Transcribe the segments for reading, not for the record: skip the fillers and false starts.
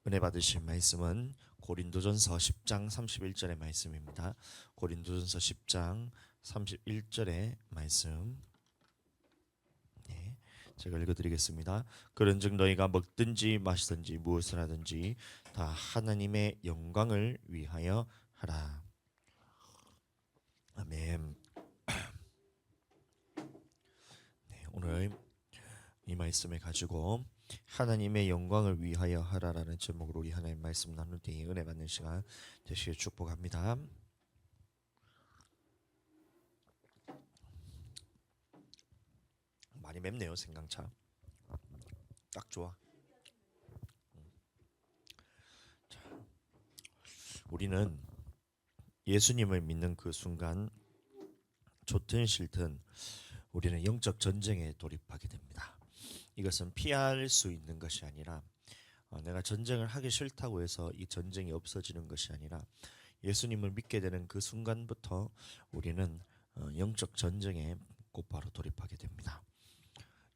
은혜 받으실 말씀은 고린도전서 10장 31절의 말씀입니다. 고린도전서 10장 31절의 말씀. 네, 제가 읽어드리겠습니다. 그런즉 너희가 먹든지 마시든지 무엇을 하든지 다 하나님의 영광을 위하여 하라. 아멘. 네, 오늘 이 말씀을 가지고 하나님의 영광을 위하여 하라라는 제목으로 우리 하나님 말씀 나눌 때 은혜 받는 시간 되시길 축복합니다. 많이 맵네요. 생강차 딱 좋아. 우리는 예수님을 믿는 그 순간 좋든 싫든 우리는 영적 전쟁에 돌입하게 됩니다. 이것은 피할 수 있는 것이 아니라 내가 전쟁을 하기 싫다고 해서 이 전쟁이 없어지는 것이 아니라 예수님을 믿게 되는 그 순간부터 우리는 영적 전쟁에 곧바로 돌입하게 됩니다.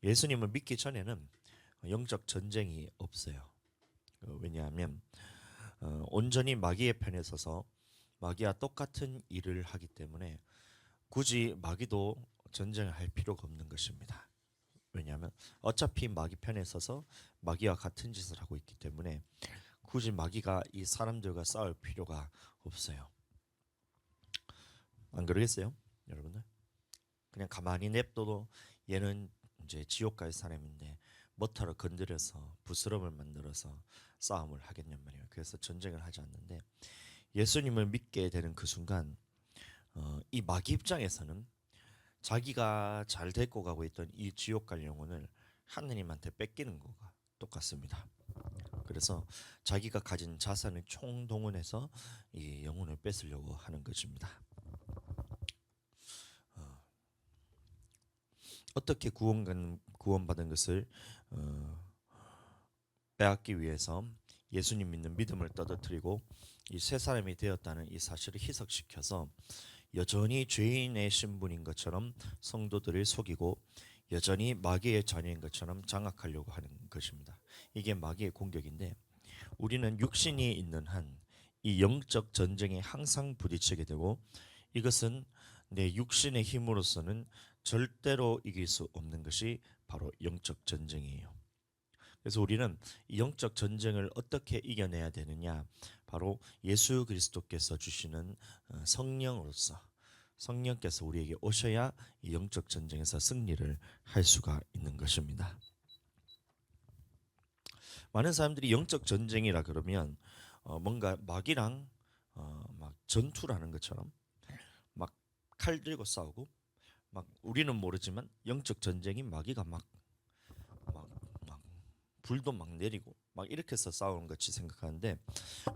예수님을 믿기 전에는 영적 전쟁이 없어요. 왜냐하면 온전히 마귀의 편에 서서 마귀와 똑같은 일을 하기 때문에 굳이 마귀도 전쟁을 할 필요가 없는 것입니다. 왜냐하면 어차피 마귀 편에 서서 마귀와 같은 짓을 하고 있기 때문에 굳이 마귀가 이 사람들과 싸울 필요가 없어요. 안 그러겠어요, 여러분들? 그냥 가만히 냅둬도 얘는 이제 지옥 갈 사람인데 뭐하러 건드려서 부스럼을 만들어서 싸움을 하겠냔 말이에요. 그래서 전쟁을 하지 않는데 예수님을 믿게 되는 그 순간 이 마귀 입장에서는 자기가 잘 데리고 가고 있던 이 지옥 갈 영혼을 하느님한테 뺏기는 거가 똑같습니다. 그래서 자기가 가진 자산을 총동원해서 이 영혼을 뺏으려고 하는 것입니다. 어떻게 구원받은 것을 빼앗기 위해서 예수님 믿는 믿음을 떠들어뜨리고 이 새 사람이 되었다는 이 사실을 희석시켜서 여전히 죄인의 신분인 것처럼 성도들을 속이고 여전히 마귀의 자녀인 것처럼 장악하려고 하는 것입니다. 이게 마귀의 공격인데 우리는 육신이 있는 한 이 영적 전쟁에 항상 부딪히게 되고 이것은 내 육신의 힘으로서는 절대로 이길 수 없는 것이 바로 영적 전쟁이에요. 그래서 우리는 이 영적 전쟁을 어떻게 이겨내야 되느냐? 바로 예수 그리스도께서 주시는 성령으로서 성령께서 우리에게 오셔야 이 영적 전쟁에서 승리를 할 수가 있는 것입니다. 많은 사람들이 영적 전쟁이라 그러면 뭔가 마귀랑 막 전투라는 것처럼 막 칼 들고 싸우고 막 우리는 모르지만 영적 전쟁이 마귀가 막 불도 막 내리고 막 이렇게 해서 싸우는 같이 생각하는데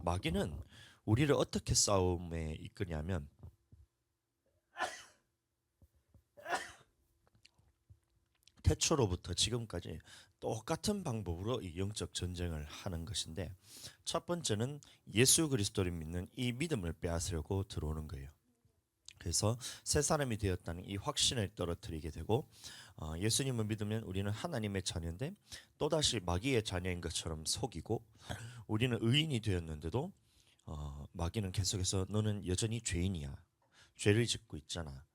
마귀는 우리를 어떻게 싸움에 이끄냐면 태초로부터 지금까지 똑같은 방법으로 이 영적 전쟁을 하는 것인데 첫 번째는 예수 그리스도를 믿는 이 믿음을 빼앗으려고 들어오는 거예요. 그래서 새 사람이 되었다는 이 확신을 떨어뜨리게 되고 예수님을 믿으면 우리는 하나님의 자녀인데 또다시 마귀의 자녀인 것처럼 속이고 우리는 의인이 되었는데도 마귀는 계속해서 너는 여전히 죄인이야. 죄를 짓고 있잖아.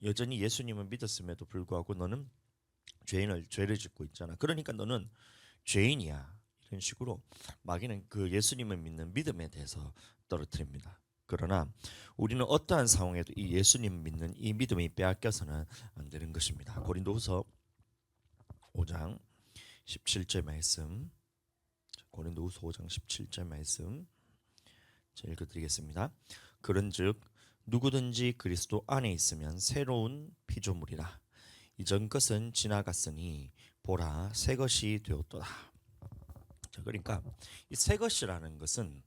여전히 예수님을 믿었음에도 불구하고 너는 죄를 짓고 있잖아. 그러니까 너는 죄인이야. 이런 식으로 마귀는 그 예수님을 믿는 믿음에 대해서 떨어뜨립니다. 그러나 우리는 어떠한 상황에도 이 예수님 믿는 이 믿음이 빼앗겨서는 안 되는 것입니다. 고린도후서 5장 17절 말씀. 고린도후서 5장 17절 말씀 제가 읽어드리겠습니다. 그런즉 누구든지 그리스도 안에 있으면 새로운 피조물이라. 이전 것은 지나갔으니 보라 새 것이 되었도다. 그러니까 이 새 것이라는 것은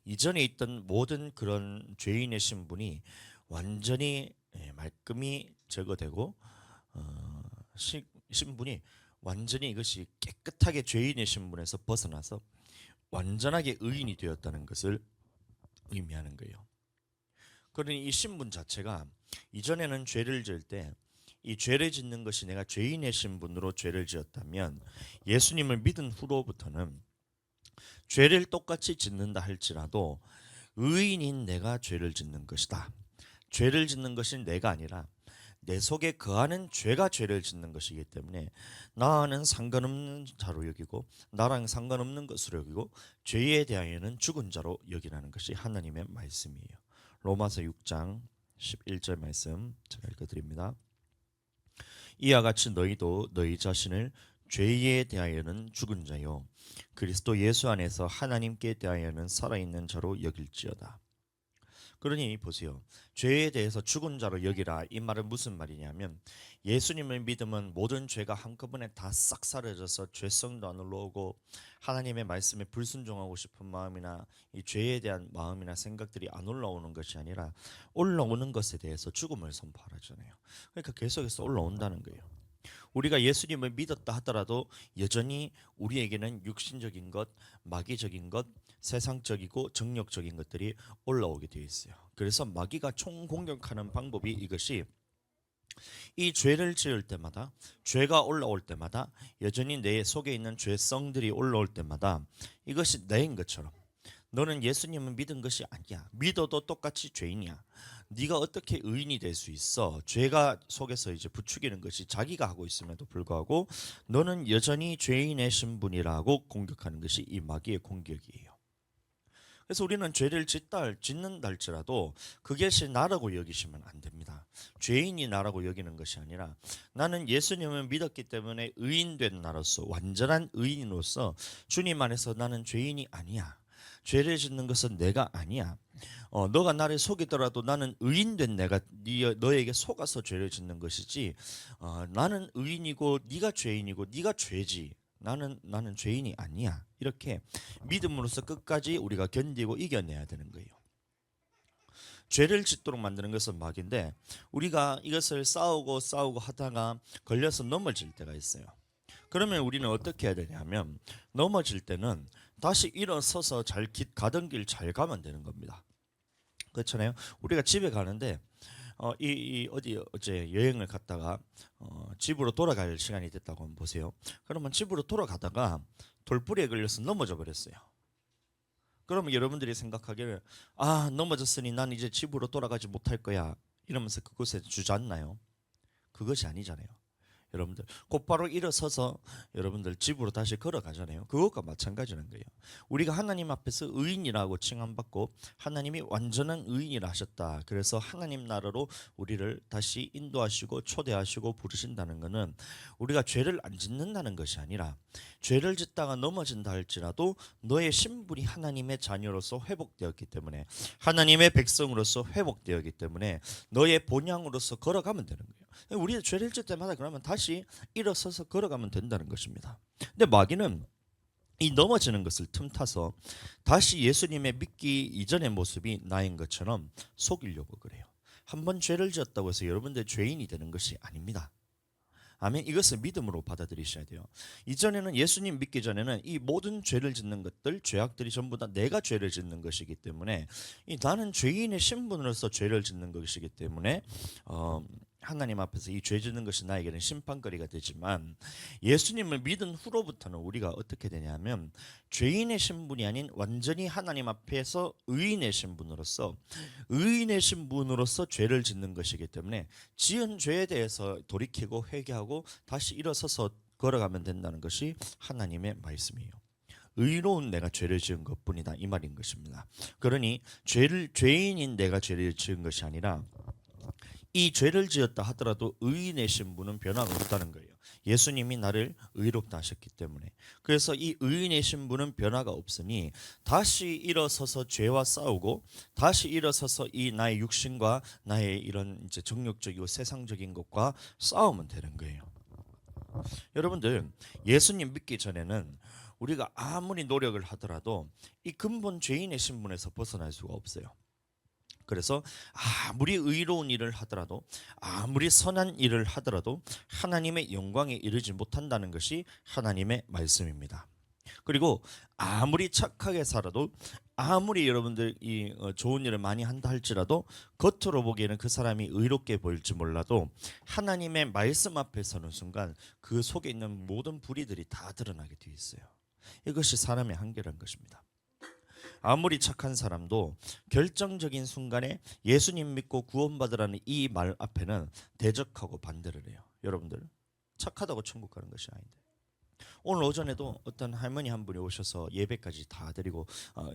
이전에 있던 모든 그런 죄인의 신분이 완전히 말끔히 제거되고 신분이 완전히 이것이 깨끗하게 죄인의 신분에서 벗어나서 완전하게 의인이 되었다는 것을 의미하는 거예요. 그러니 이 신분 자체가 이전에는 죄를 지을 때 이 죄를 짓는 것이 내가 죄인의 신분으로 죄를 지었다면 예수님을 믿은 후로부터는 죄를 똑같이 짓는다 할지라도 의인인 내가 죄를 짓는 것이다. 죄를 짓는 것이 내가 아니라 내 속에 거하는 죄가 죄를 짓는 것이기 때문에 나와는 상관없는 자로 여기고 나랑 상관없는 것으로 여기고 죄에 대하여는 죽은 자로 여기라는 것이 하나님의 말씀이에요. 로마서 6장 11절 말씀 제가 읽어드립니다. 이와 같이 너희도 너희 자신을 죄에 대하여는 죽은 자요 그리스도 예수 안에서 하나님께 대하여는 살아있는 자로 여길지어다. 그러니 보세요. 죄에 대해서 죽은 자로 여기라, 이 말은 무슨 말이냐면 예수님을 믿으면 모든 죄가 한꺼번에 다 싹 사라져서 죄성도 안 올라오고 하나님의 말씀에 불순종하고 싶은 마음이나 이 죄에 대한 마음이나 생각들이 안 올라오는 것이 아니라 올라오는 것에 대해서 죽음을 선포하잖아요. 그러니까 계속해서 올라온다는 거예요. 우리가 예수님을 믿었다 하더라도 여전히 우리에게는 육신적인 것, 마귀적인 것, 세상적이고 정욕적인 것들이 올라오게 되어 있어요. 그래서 마귀가 총공격하는 방법이 이것이 이 죄를 지을 때마다 죄가 올라올 때마다 여전히 내 속에 있는 죄성들이 올라올 때마다 이것이 내인 것처럼 너는 예수님을 믿은 것이 아니야. 믿어도 똑같이 죄인이야. 네가 어떻게 의인이 될 수 있어? 죄가 속에서 이제 부추기는 것이 자기가 하고 있음에도 불구하고 너는 여전히 죄인의 신분이라고 공격하는 것이 이 마귀의 공격이에요. 그래서 우리는 죄를 짓는다 할지라도 그것이 나라고 여기시면 안 됩니다. 죄인이 나라고 여기는 것이 아니라 나는 예수님을 믿었기 때문에 의인된 나로서 완전한 의인으로서 주님 안에서 나는 죄인이 아니야. 죄를 짓는 것은 내가 아니야. 너가 나를 속이더라도 나는 의인된 내가 너에게 속아서 죄를 짓는 것이지. 나는 의인이고 네가 죄인이고 네가 죄지. 나는 죄인이 아니야. 이렇게 믿음으로써 끝까지 우리가 견디고 이겨내야 되는 거예요. 죄를 짓도록 만드는 것은 마귀인데 우리가 이것을 싸우고 하다가 걸려서 넘어질 때가 있어요. 그러면 우리는 어떻게 해야 되냐면 넘어질 때는 다시 일어서서 가던 길 잘 가면 되는 겁니다. 그렇잖아요. 우리가 집에 가는데 어제 여행을 갔다가 집으로 돌아갈 시간이 됐다고 한번 보세요. 그러면 집으로 돌아가다가 돌부리에 걸려서 넘어져 버렸어요. 그러면 여러분들이 생각하기를 넘어졌으니 난 이제 집으로 돌아가지 못할 거야 이러면서 그곳에 주저앉나요? 그것이 아니잖아요. 여러분들 곧바로 일어서서 여러분들 집으로 다시 걸어가잖아요. 그것과 마찬가지는 거예요. 우리가 하나님 앞에서 의인이라고 칭함받고 하나님이 완전한 의인이라 하셨다. 그래서 하나님 나라로 우리를 다시 인도하시고 초대하시고 부르신다는 것은 우리가 죄를 안 짓는다는 것이 아니라 죄를 짓다가 넘어진다 할지라도 너의 신분이 하나님의 자녀로서 회복되었기 때문에 하나님의 백성으로서 회복되었기 때문에 너의 본향으로서 걸어가면 되는 거예요. 우리가 죄를 짓 때마다 그러면 다시 일어서서 걸어가면 된다는 것입니다. 근데 마귀는 이 넘어지는 것을 틈타서 다시 예수님의 믿기 이전의 모습이 나인 것처럼 속이려고 그래요. 한번 죄를 지었다고 해서 여러분들 죄인이 되는 것이 아닙니다. 아멘. 이것을 믿음으로 받아들이셔야 돼요. 이전에는 예수님 믿기 전에는 이 모든 죄를 짓는 것들, 죄악들이 전부 다 내가 죄를 짓는 것이기 때문에 나는 죄인의 신분으로서 죄를 짓는 것이기 때문에 하나님 앞에서 이 죄 짓는 것이 나에게는 심판거리가 되지만 예수님을 믿은 후로부터는 우리가 어떻게 되냐면 죄인의 신분이 아닌 완전히 하나님 앞에서 의인의 신분으로서 죄를 짓는 것이기 때문에 지은 죄에 대해서 돌이키고 회개하고 다시 일어서서 걸어가면 된다는 것이 하나님의 말씀이에요. 의로운 내가 죄를 지은 것뿐이다 이 말인 것입니다. 그러니 죄인인 내가 죄를 지은 것이 아니라 이 죄를 지었다 하더라도 의인의 신분은 변화가 없다는 거예요. 예수님이 나를 의롭다 하셨기 때문에. 그래서 이 의인의 신분은 변화가 없으니 다시 일어서서 죄와 싸우고 다시 일어서서 이 나의 육신과 나의 이런 이제 정욕적이고 세상적인 것과 싸우면 되는 거예요. 여러분들 예수님 믿기 전에는 우리가 아무리 노력을 하더라도 이 근본 죄인의 신분에서 벗어날 수가 없어요. 그래서 아무리 의로운 일을 하더라도 아무리 선한 일을 하더라도 하나님의 영광에 이르지 못한다는 것이 하나님의 말씀입니다. 그리고 아무리 착하게 살아도 아무리 여러분들 좋은 일을 많이 한다 할지라도 겉으로 보기에는 그 사람이 의롭게 보일지 몰라도 하나님의 말씀 앞에 서는 순간 그 속에 있는 모든 불의들이 다 드러나게 되어 있어요. 이것이 사람의 한계라는 것입니다. 아무리 착한 사람도 결정적인 순간에 예수님 믿고 구원받으라는 이 말 앞에는 대적하고 반대를 해요. 여러분들, 착하다고 천국 가는 것이 아닌데. 오늘 오전에도 어떤 할머니 한 분이 오셔서 예배까지 다 드리고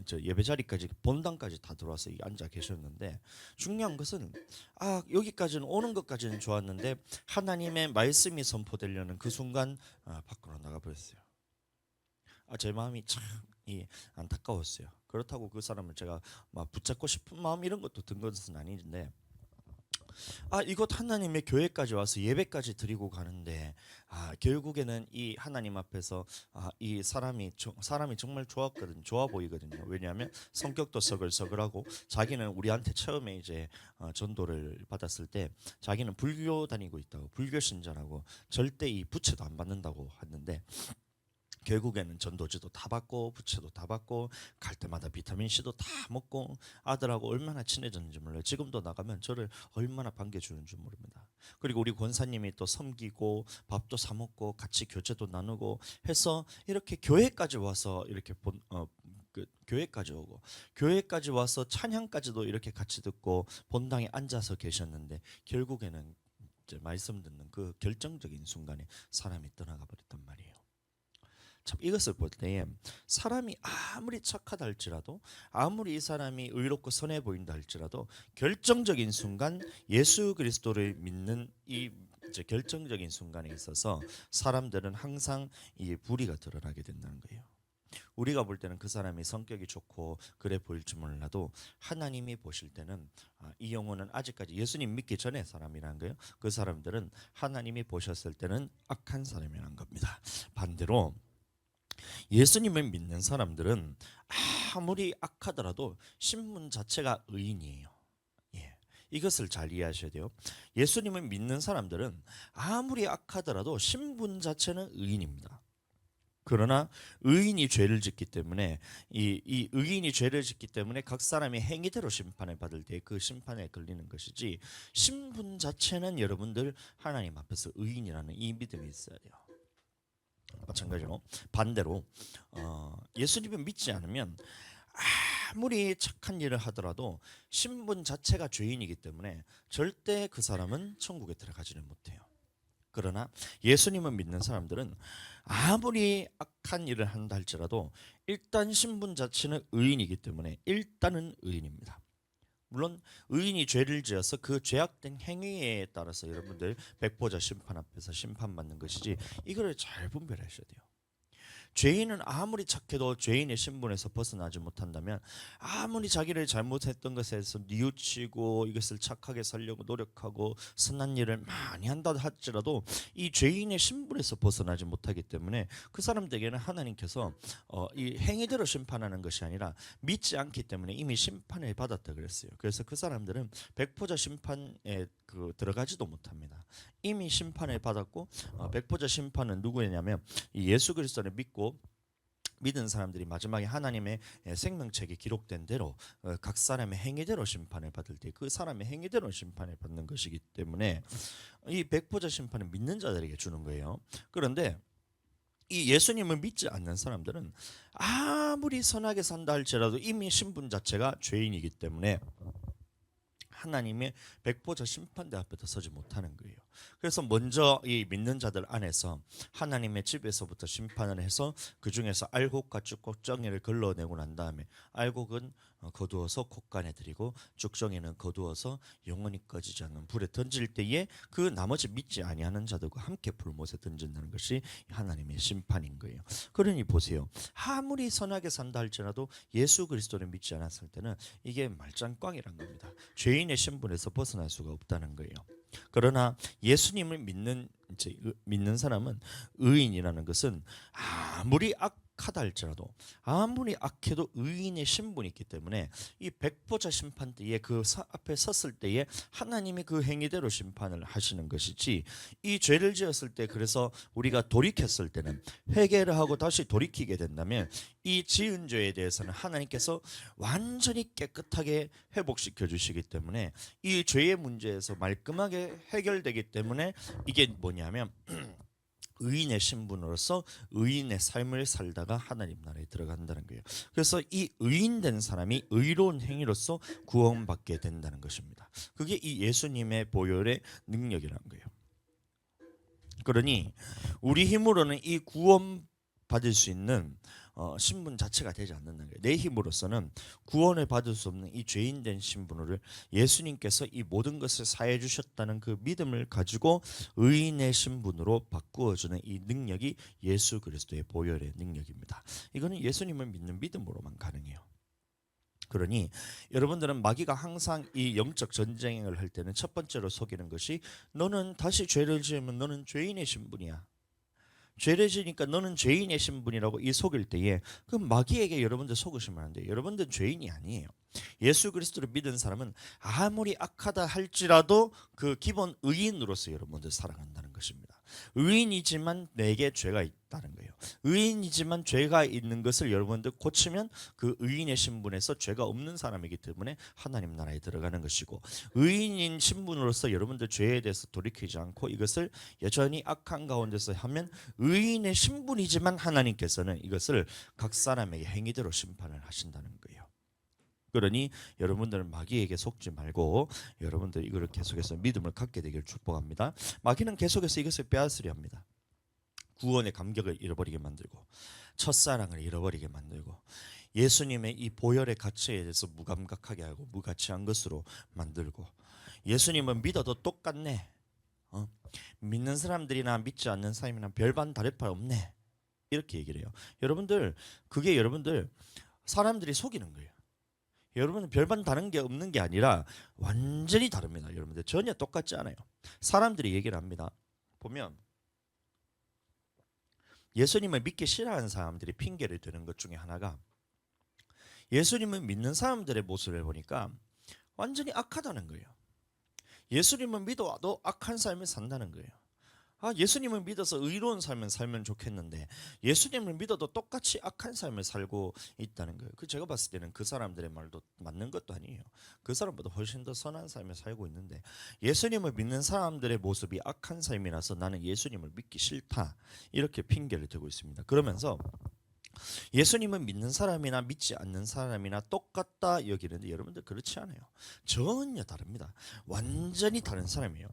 저 예배 자리까지 본당까지 다 들어와서 앉아 계셨는데, 중요한 것은 여기까지는 오는 것까지는 좋았는데 하나님의 말씀이 선포되려는 그 순간 밖으로 나가 버렸어요. 제 마음이 참 안타까웠어요. 그렇다고 그 사람을 제가 막 붙잡고 싶은 마음 이런 것도 든 것은 아닌데, 이곳 하나님의 교회까지 와서 예배까지 드리고 가는데 결국에는 이 하나님 앞에서 이 사람이 정말 좋아 보이거든요. 왜냐하면 성격도 서글서글하고, 자기는 우리한테 처음에 이제 전도를 받았을 때 자기는 불교 다니고 있다고, 불교 신자라고, 절대 이 부채도 안 받는다고 했는데, 결국에는 전도지도 다 받고 부채도 다 받고 갈 때마다 비타민C도 다 먹고 아들하고 얼마나 친해졌는지 몰라요. 지금도 나가면 저를 얼마나 반겨주는 줄 모릅니다. 그리고 우리 권사님이 또 섬기고 밥도 사 먹고 같이 교제도 나누고 해서 이렇게 교회까지 와서 이렇게 교회까지 오고, 교회까지 와서 찬양까지도 이렇게 같이 듣고 본당에 앉아서 계셨는데, 결국에는 이제 말씀 듣는 그 결정적인 순간에 사람이 떠나가 버렸단 말이에요. 참, 이것을 볼 때에 사람이 아무리 착하다 할지라도, 아무리 이 사람이 의롭고 선해 보인다 할지라도, 결정적인 순간 예수 그리스도를 믿는 이 이제 결정적인 순간에 있어서 사람들은 항상 이 불의가 드러나게 된다는 거예요. 우리가 볼 때는 그 사람이 성격이 좋고 그래 보일지 몰라도 하나님이 보실 때는 이 영혼은 아직까지 예수님 믿기 전에 사람이라는 거예요. 그 사람들은 하나님이 보셨을 때는 악한 사람이라는 겁니다. 반대로 예수님을 믿는 사람들은 아무리 악하더라도 신분 자체가 의인이에요. 이것을 잘 이해하셔야 돼요. 예수님을 믿는 사람들은 아무리 악하더라도 신분 자체는 의인입니다. 그러나 의인이 죄를 짓기 때문에 이 의인이 죄를 짓기 때문에 각 사람이 행위대로 심판을 받을 때 그 심판에 걸리는 것이지, 신분 자체는 여러분들 하나님 앞에서 의인이라는 이 믿음이 있어야 돼요. 마찬가지로 반대로 예수님을 믿지 않으면 아무리 착한 일을 하더라도 신분 자체가 죄인이기 때문에 절대 그 사람은 천국에 들어가지는 못해요. 그러나 예수님을 믿는 사람들은 아무리 악한 일을 한다 할지라도 일단 신분 자체는 의인이기 때문에 일단은 의인입니다. 물론 의인이 죄를 지어서 그 죄악된 행위에 따라서 여러분들 백보자 심판 앞에서 심판받는 것이지, 이거를 잘 분별하셔야 돼요. 죄인은 아무리 착해도 죄인의 신분에서 벗어나지 못한다면, 아무리 자기를 잘못했던 것에서 뉘우치고 이것을 착하게 살려고 노력하고 선한 일을 많이 한다 할지라도 이 죄인의 신분에서 벗어나지 못하기 때문에 그 사람들에게는 하나님께서 이 행위대로 심판하는 것이 아니라 믿지 않기 때문에 이미 심판을 받았다 그랬어요. 그래서 그 사람들은 백보자 심판에 들어가지도 못합니다. 이미 심판을 받았고, 백보자 심판은 누구냐면 이 예수 그리스도를 믿은 사람들이 마지막에 하나님의 생명책에 기록된 대로 각 사람의 행위대로 심판을 받을 때 그 사람의 행위대로 심판을 받는 것이기 때문에 이 백보자 심판은 믿는 자들에게 주는 거예요. 그런데 이 예수님을 믿지 않는 사람들은 아무리 선하게 산다 할지라도 이미 신분 자체가 죄인이기 때문에 하나님의 백보자 심판대 앞에도 서지 못하는 거예요. 그래서 먼저 이 믿는 자들 안에서 하나님의 집에서부터 심판을 해서 그 중에서 알곡과 쭉곡정이를 걸러내고 난 다음에, 알곡은 거두어서 콧간에 드리고 쭉정이는 거두어서 영원히 꺼지지 않는 불에 던질 때에 그 나머지 믿지 아니하는 자들과 함께 불못에 던진다는 것이 하나님의 심판인 거예요. 그러니 보세요. 아무리 선하게 산다 할지라도 예수 그리스도를 믿지 않았을 때는 이게 말짱꽝이란 겁니다. 죄인의 신분에서 벗어날 수가 없다는 거예요. 그러나 예수님을 믿는 사람은, 의인이라는 것은 아무리 악하다 할지라도, 아무리 악해도 의인의 신분이 있기 때문에 이 백보자 심판 때에 그 앞에 섰을 때에 하나님이 그 행위대로 심판을 하시는 것이지, 이 죄를 지었을 때, 그래서 우리가 돌이켰을 때는, 회개를 하고 다시 돌이키게 된다면 이 지은 죄에 대해서는 하나님께서 완전히 깨끗하게 회복시켜 주시기 때문에 이 죄의 문제에서 말끔하게 해결되기 때문에, 이게 뭐냐면 의인의 신분으로서 의인의 삶을 살다가 하나님 나라에 들어간다는 거예요. 그래서 이 의인된 사람이 의로운 행위로서 구원받게 된다는 것입니다. 그게 이 예수님의 보혈의 능력이라는 거예요. 그러니 우리 힘으로는 이 구원 받을 수 있는 신분 자체가 되지 않는다는 거예요. 내 힘으로서는 구원을 받을 수 없는 이 죄인된 신분을 예수님께서 이 모든 것을 사해 주셨다는 그 믿음을 가지고 의인의 신분으로 바꾸어주는 이 능력이 예수 그리스도의 보혈의 능력입니다. 이거는 예수님을 믿는 믿음으로만 가능해요. 그러니 여러분들은 마귀가 항상 이 영적 전쟁을 할 때는 첫 번째로 속이는 것이 너는 다시 죄를 지으면 너는 죄인의 신분이야. 죄를 지니까 너는 죄인의 신분이라고 이 속일 때에 그 마귀에게 여러분들 속으시면 안 돼요. 여러분들은 죄인이 아니에요. 예수 그리스도를 믿은 사람은 아무리 악하다 할지라도 그 기본 의인으로서 여러분들 살아간다는 것입니다. 의인이지만 내게 죄가 있다는 거예요. 의인이지만 죄가 있는 것을 여러분들 고치면 그 의인의 신분에서 죄가 없는 사람이기 때문에 하나님 나라에 들어가는 것이고, 의인인 신분으로서 여러분들 죄에 대해서 돌이키지 않고 이것을 여전히 악한 가운데서 하면 의인의 신분이지만 하나님께서는 이것을 각 사람에게 행위대로 심판을 하신다는 거예요. 그러니 여러분들은 마귀에게 속지 말고 여러분들 이거를 계속해서 믿음을 갖게 되기를 축복합니다. 마귀는 계속해서 이것을 빼앗으려 합니다. 구원의 감격을 잃어버리게 만들고, 첫사랑을 잃어버리게 만들고, 예수님의 이 보혈의 가치에 대해서 무감각하게 하고 무가치한 것으로 만들고, 예수님은 믿어도 똑같네, 믿는 사람들이나 믿지 않는 사람이나 별반 다를 바 없네, 이렇게 얘기를 해요. 여러분들, 그게 여러분들 사람들이 속이는 거예요. 여러분은 별반 다른 게 없는 게 아니라 완전히 다릅니다. 여러분들 전혀 똑같지 않아요. 사람들이 얘기를 합니다. 보면 예수님을 믿기 싫어하는 사람들이 핑계를 대는 것 중에 하나가, 예수님을 믿는 사람들의 모습을 보니까 완전히 악하다는 거예요. 예수님을 믿어도 악한 삶을 산다는 거예요. 예수님을 믿어서 의로운 삶을 살면 좋겠는데 예수님을 믿어도 똑같이 악한 삶을 살고 있다는 거예요. 제가 봤을 때는 그 사람들의 말도 맞는 것도 아니에요. 그 사람보다 훨씬 더 선한 삶을 살고 있는데 예수님을 믿는 사람들의 모습이 악한 삶이라서 나는 예수님을 믿기 싫다, 이렇게 핑계를 대고 있습니다. 그러면서 예수님을 믿는 사람이나 믿지 않는 사람이나 똑같다 여기는데 여러분들 그렇지 않아요. 전혀 다릅니다. 완전히 다른 사람이에요.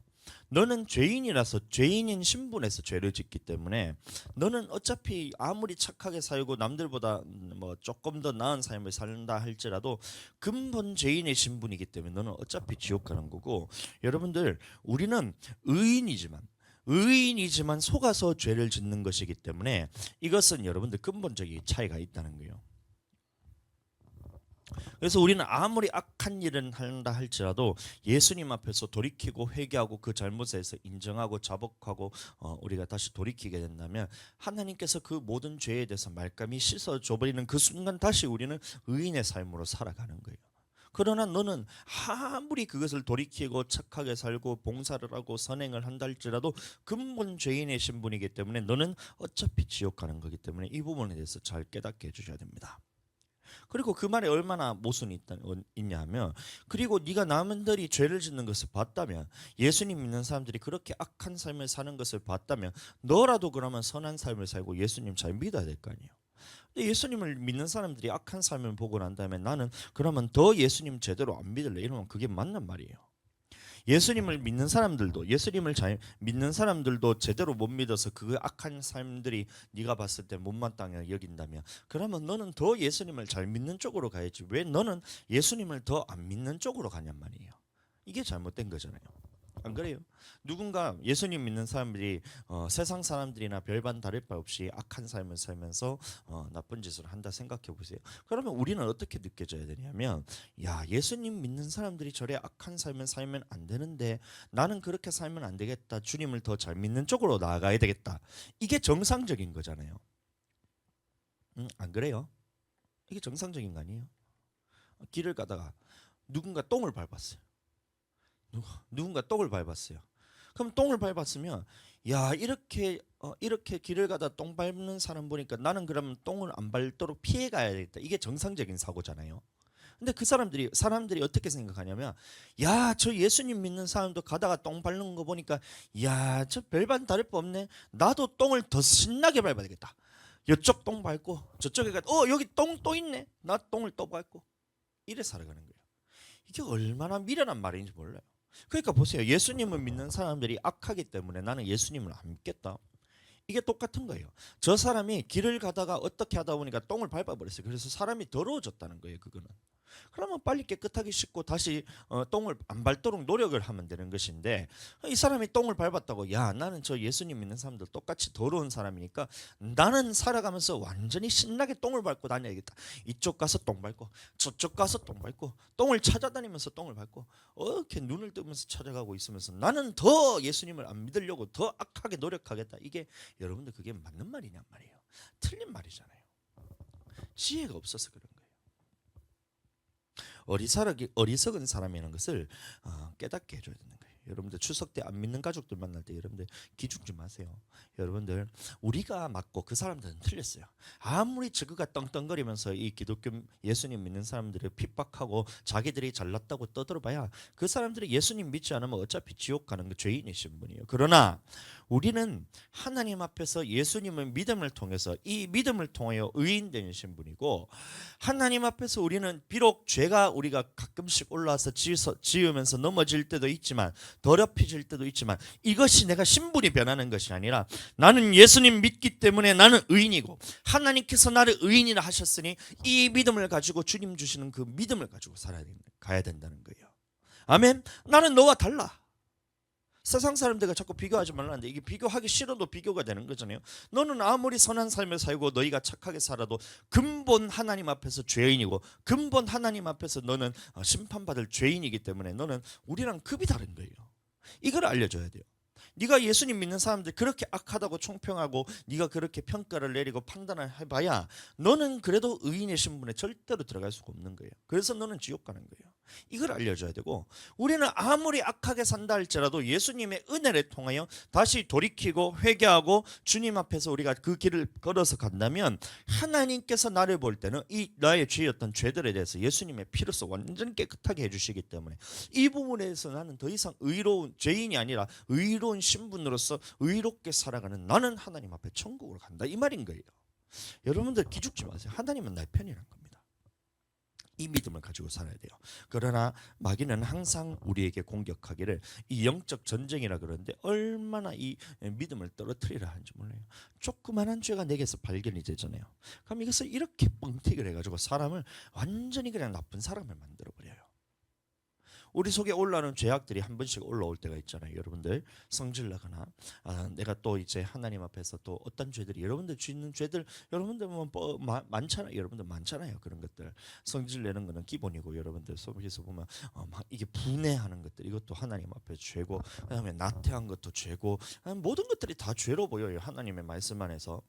너는 죄인이라서 죄인인 신분에서 죄를 짓기 때문에 너는 어차피 아무리 착하게 살고 남들보다 뭐 조금 더 나은 삶을 산다 할지라도 근본 죄인의 신분이기 때문에 너는 어차피 지옥 가는 거고, 여러분들 우리는 의인이지만 속아서 죄를 짓는 것이기 때문에 이것은 여러분들 근본적인 차이가 있다는 거예요. 그래서 우리는 아무리 악한 일을 한다 할지라도 예수님 앞에서 돌이키고 회개하고 그 잘못에서 인정하고 자복하고 우리가 다시 돌이키게 된다면 하나님께서 그 모든 죄에 대해서 말끔히 씻어줘버리는 그 순간 다시 우리는 의인의 삶으로 살아가는 거예요. 그러나 너는 아무리 그것을 돌이키고 착하게 살고 봉사를 하고 선행을 한다 할지라도 근본 죄인의 신분이기 때문에 너는 어차피 지옥 가는 거기 때문에 이 부분에 대해서 잘 깨닫게 해주셔야 됩니다. 그리고 그 말에 얼마나 모순이 있냐 하면, 그리고 네가 남들이 죄를 짓는 것을 봤다면, 예수님 믿는 사람들이 그렇게 악한 삶을 사는 것을 봤다면 너라도 그러면 선한 삶을 살고 예수님 잘 믿어야 될 거 아니에요. 근데 예수님을 믿는 사람들이 악한 삶을 보고 난 다음에 나는 그러면 더 예수님 제대로 안 믿을래, 이러면 그게 맞는 말이에요. 예수님을 믿는 사람들도, 예수님을 잘 믿는 사람들도 제대로 못 믿어서 그 악한 삶들이 네가 봤을 때 못마땅하게 여긴다면 그러면 너는 더 예수님을 잘 믿는 쪽으로 가야지, 왜 너는 예수님을 더 안 믿는 쪽으로 가냔 말이에요. 이게 잘못된 거잖아요. 안 그래요? 누군가 예수님 믿는 사람들이 세상 사람들이나 별반 다를 바 없이 악한 삶을 살면서 나쁜 짓을 한다 생각해 보세요. 그러면 우리는 어떻게 느껴져야 되냐면, 야, 예수님 믿는 사람들이 저래 악한 삶을 살면 안 되는데 나는 그렇게 살면 안 되겠다, 주님을 더 잘 믿는 쪽으로 나아가야 되겠다, 이게 정상적인 거잖아요. 안 그래요? 이게 정상적인 거 아니에요? 길을 가다가 누군가 똥을 밟았어요. 누군가 똥을 밟았어요. 그럼 똥을 밟았으면, 야, 이렇게 길을 가다 똥 밟는 사람 보니까 나는 그러면 똥을 안 밟도록 피해 가야 되겠다, 이게 정상적인 사고잖아요. 근데 그 사람들이 어떻게 생각하냐면, 야, 저 예수님 믿는 사람도 가다가 똥 밟는 거 보니까, 야, 저 별반 다를 바 없네. 나도 똥을 더 신나게 밟아야 되겠다. 이쪽 똥 밟고 저쪽에 가, 여기 똥 또 있네. 나 똥을 또 밟고. 이래 살아가는 거예요. 이게 얼마나 미련한 말인지 몰라요. 그러니까 보세요. 예수님을 믿는 사람들이 악하기 때문에 나는 예수님을 안 믿겠다. 이게 똑같은 거예요. 저 사람이 길을 가다가 어떻게 하다 보니까 똥을 밟아버렸어요. 그래서 사람이 더러워졌다는 거예요. 그거는. 그러면 빨리 깨끗하게 씻고 다시 똥을 안 밟도록 노력을 하면 되는 것인데, 이 사람이 똥을 밟았다고, 야, 나는 저 예수님 믿는 사람들 똑같이 더러운 사람이니까 나는 살아가면서 완전히 신나게 똥을 밟고 다녀야겠다. 이쪽 가서 똥 밟고 저쪽 가서 똥 밟고 똥을 찾아다니면서 똥을 밟고 이렇게 눈을 뜨면서 찾아가고 있으면서 나는 더 예수님을 안 믿으려고 더 악하게 노력하겠다. 이게 여러분들 그게 맞는 말이냔 말이에요. 틀린 말이잖아요. 지혜가 없어서 그런 거예요. 어리석은 사람이라는 것을 깨닫게 해줘야 되는 거예요. 여러분들 추석 때 안 믿는 가족들 만날 때 여러분들 기죽 좀 마세요. 여러분들 우리가 맞고 그 사람들은 틀렸어요. 아무리 저그가 떵떵거리면서 이 기독교 예수님 믿는 사람들을 핍박하고 자기들이 잘났다고 떠들어봐야 그 사람들이 예수님 믿지 않으면 어차피 지옥 가는 거 죄인이신 분이에요. 그러나 우리는 하나님 앞에서 예수님의 믿음을 통해서 이 믿음을 통하여 의인 되신 분이고, 하나님 앞에서 우리는 비록 죄가 우리가 가끔씩 올라와서 지으면서 넘어질 때도 있지만 더럽혀질 때도 있지만 이것이 내가 신분이 변하는 것이 아니라 나는 예수님 믿기 때문에 나는 의인이고 하나님께서 나를 의인이라 하셨으니 이 믿음을 가지고 주님 주시는 그 믿음을 가지고 가야 된다는 거예요. 아멘. 나는 너와 달라. 세상 사람들과 자꾸 비교하지 말라는데 이게 비교하기 싫어도 비교가 되는 거잖아요. 너는 아무리 선한 삶을 살고 너희가 착하게 살아도 근본 하나님 앞에서 죄인이고 근본 하나님 앞에서 너는 심판받을 죄인이기 때문에 너는 우리랑 급이 다른 거예요. 이걸 알려줘야 돼요. 네가 예수님 믿는 사람들 그렇게 악하다고 총평하고 네가 그렇게 평가를 내리고 판단을 해봐야 너는 그래도 의인의 신분에 절대로 들어갈 수가 없는 거예요. 그래서 너는 지옥 가는 거예요. 이걸 알려줘야 되고, 우리는 아무리 악하게 산다 할지라도 예수님의 은혜를 통하여 다시 돌이키고 회개하고 주님 앞에서 우리가 그 길을 걸어서 간다면 하나님께서 나를 볼 때는 이 나의 죄였던 죄들에 대해서 예수님의 피로써 완전 깨끗하게 해주시기 때문에 이 부분에서 나는 더 이상 의로운 죄인이 아니라 의로운 신분으로서 의롭게 살아가는 나는 하나님 앞에 천국으로 간다, 이 말인 거예요. 여러분들 기죽지 마세요. 하나님은 나의 편이란 겁니다. 이 믿음을 가지고 살아야 돼요. 그러나 마귀는 항상 우리에게 공격하기를, 이 영적 전쟁이라 그러는데 얼마나 이 믿음을 떨어뜨리라 하는지 몰라요. 조그만한 죄가 내게서 발견이 되잖아요. 그럼 이것을 이렇게 뻥튀기를 해가지고 사람을 완전히 그냥 나쁜 사람을 만들어버려요. 우리 속에 올라오는 죄악들이 한 번씩 올라올 때가 있잖아요. 여러분들 성질 나거나 내가 또 이제 하나님 앞에서 또 어떤 죄들이, 여러분들 짓는 죄들 여러분들 뭐 많잖아요. 여러분들 많잖아요. 그런 것들 성질 내는 거는 기본이고, 여러분들 속에서 보면 막 이게 분해하는 것들, 이것도 하나님 앞에 죄고, 그다음에 나태한 것도 죄고, 모든 것들이 다 죄로 보여요. 하나님의 말씀 안에서.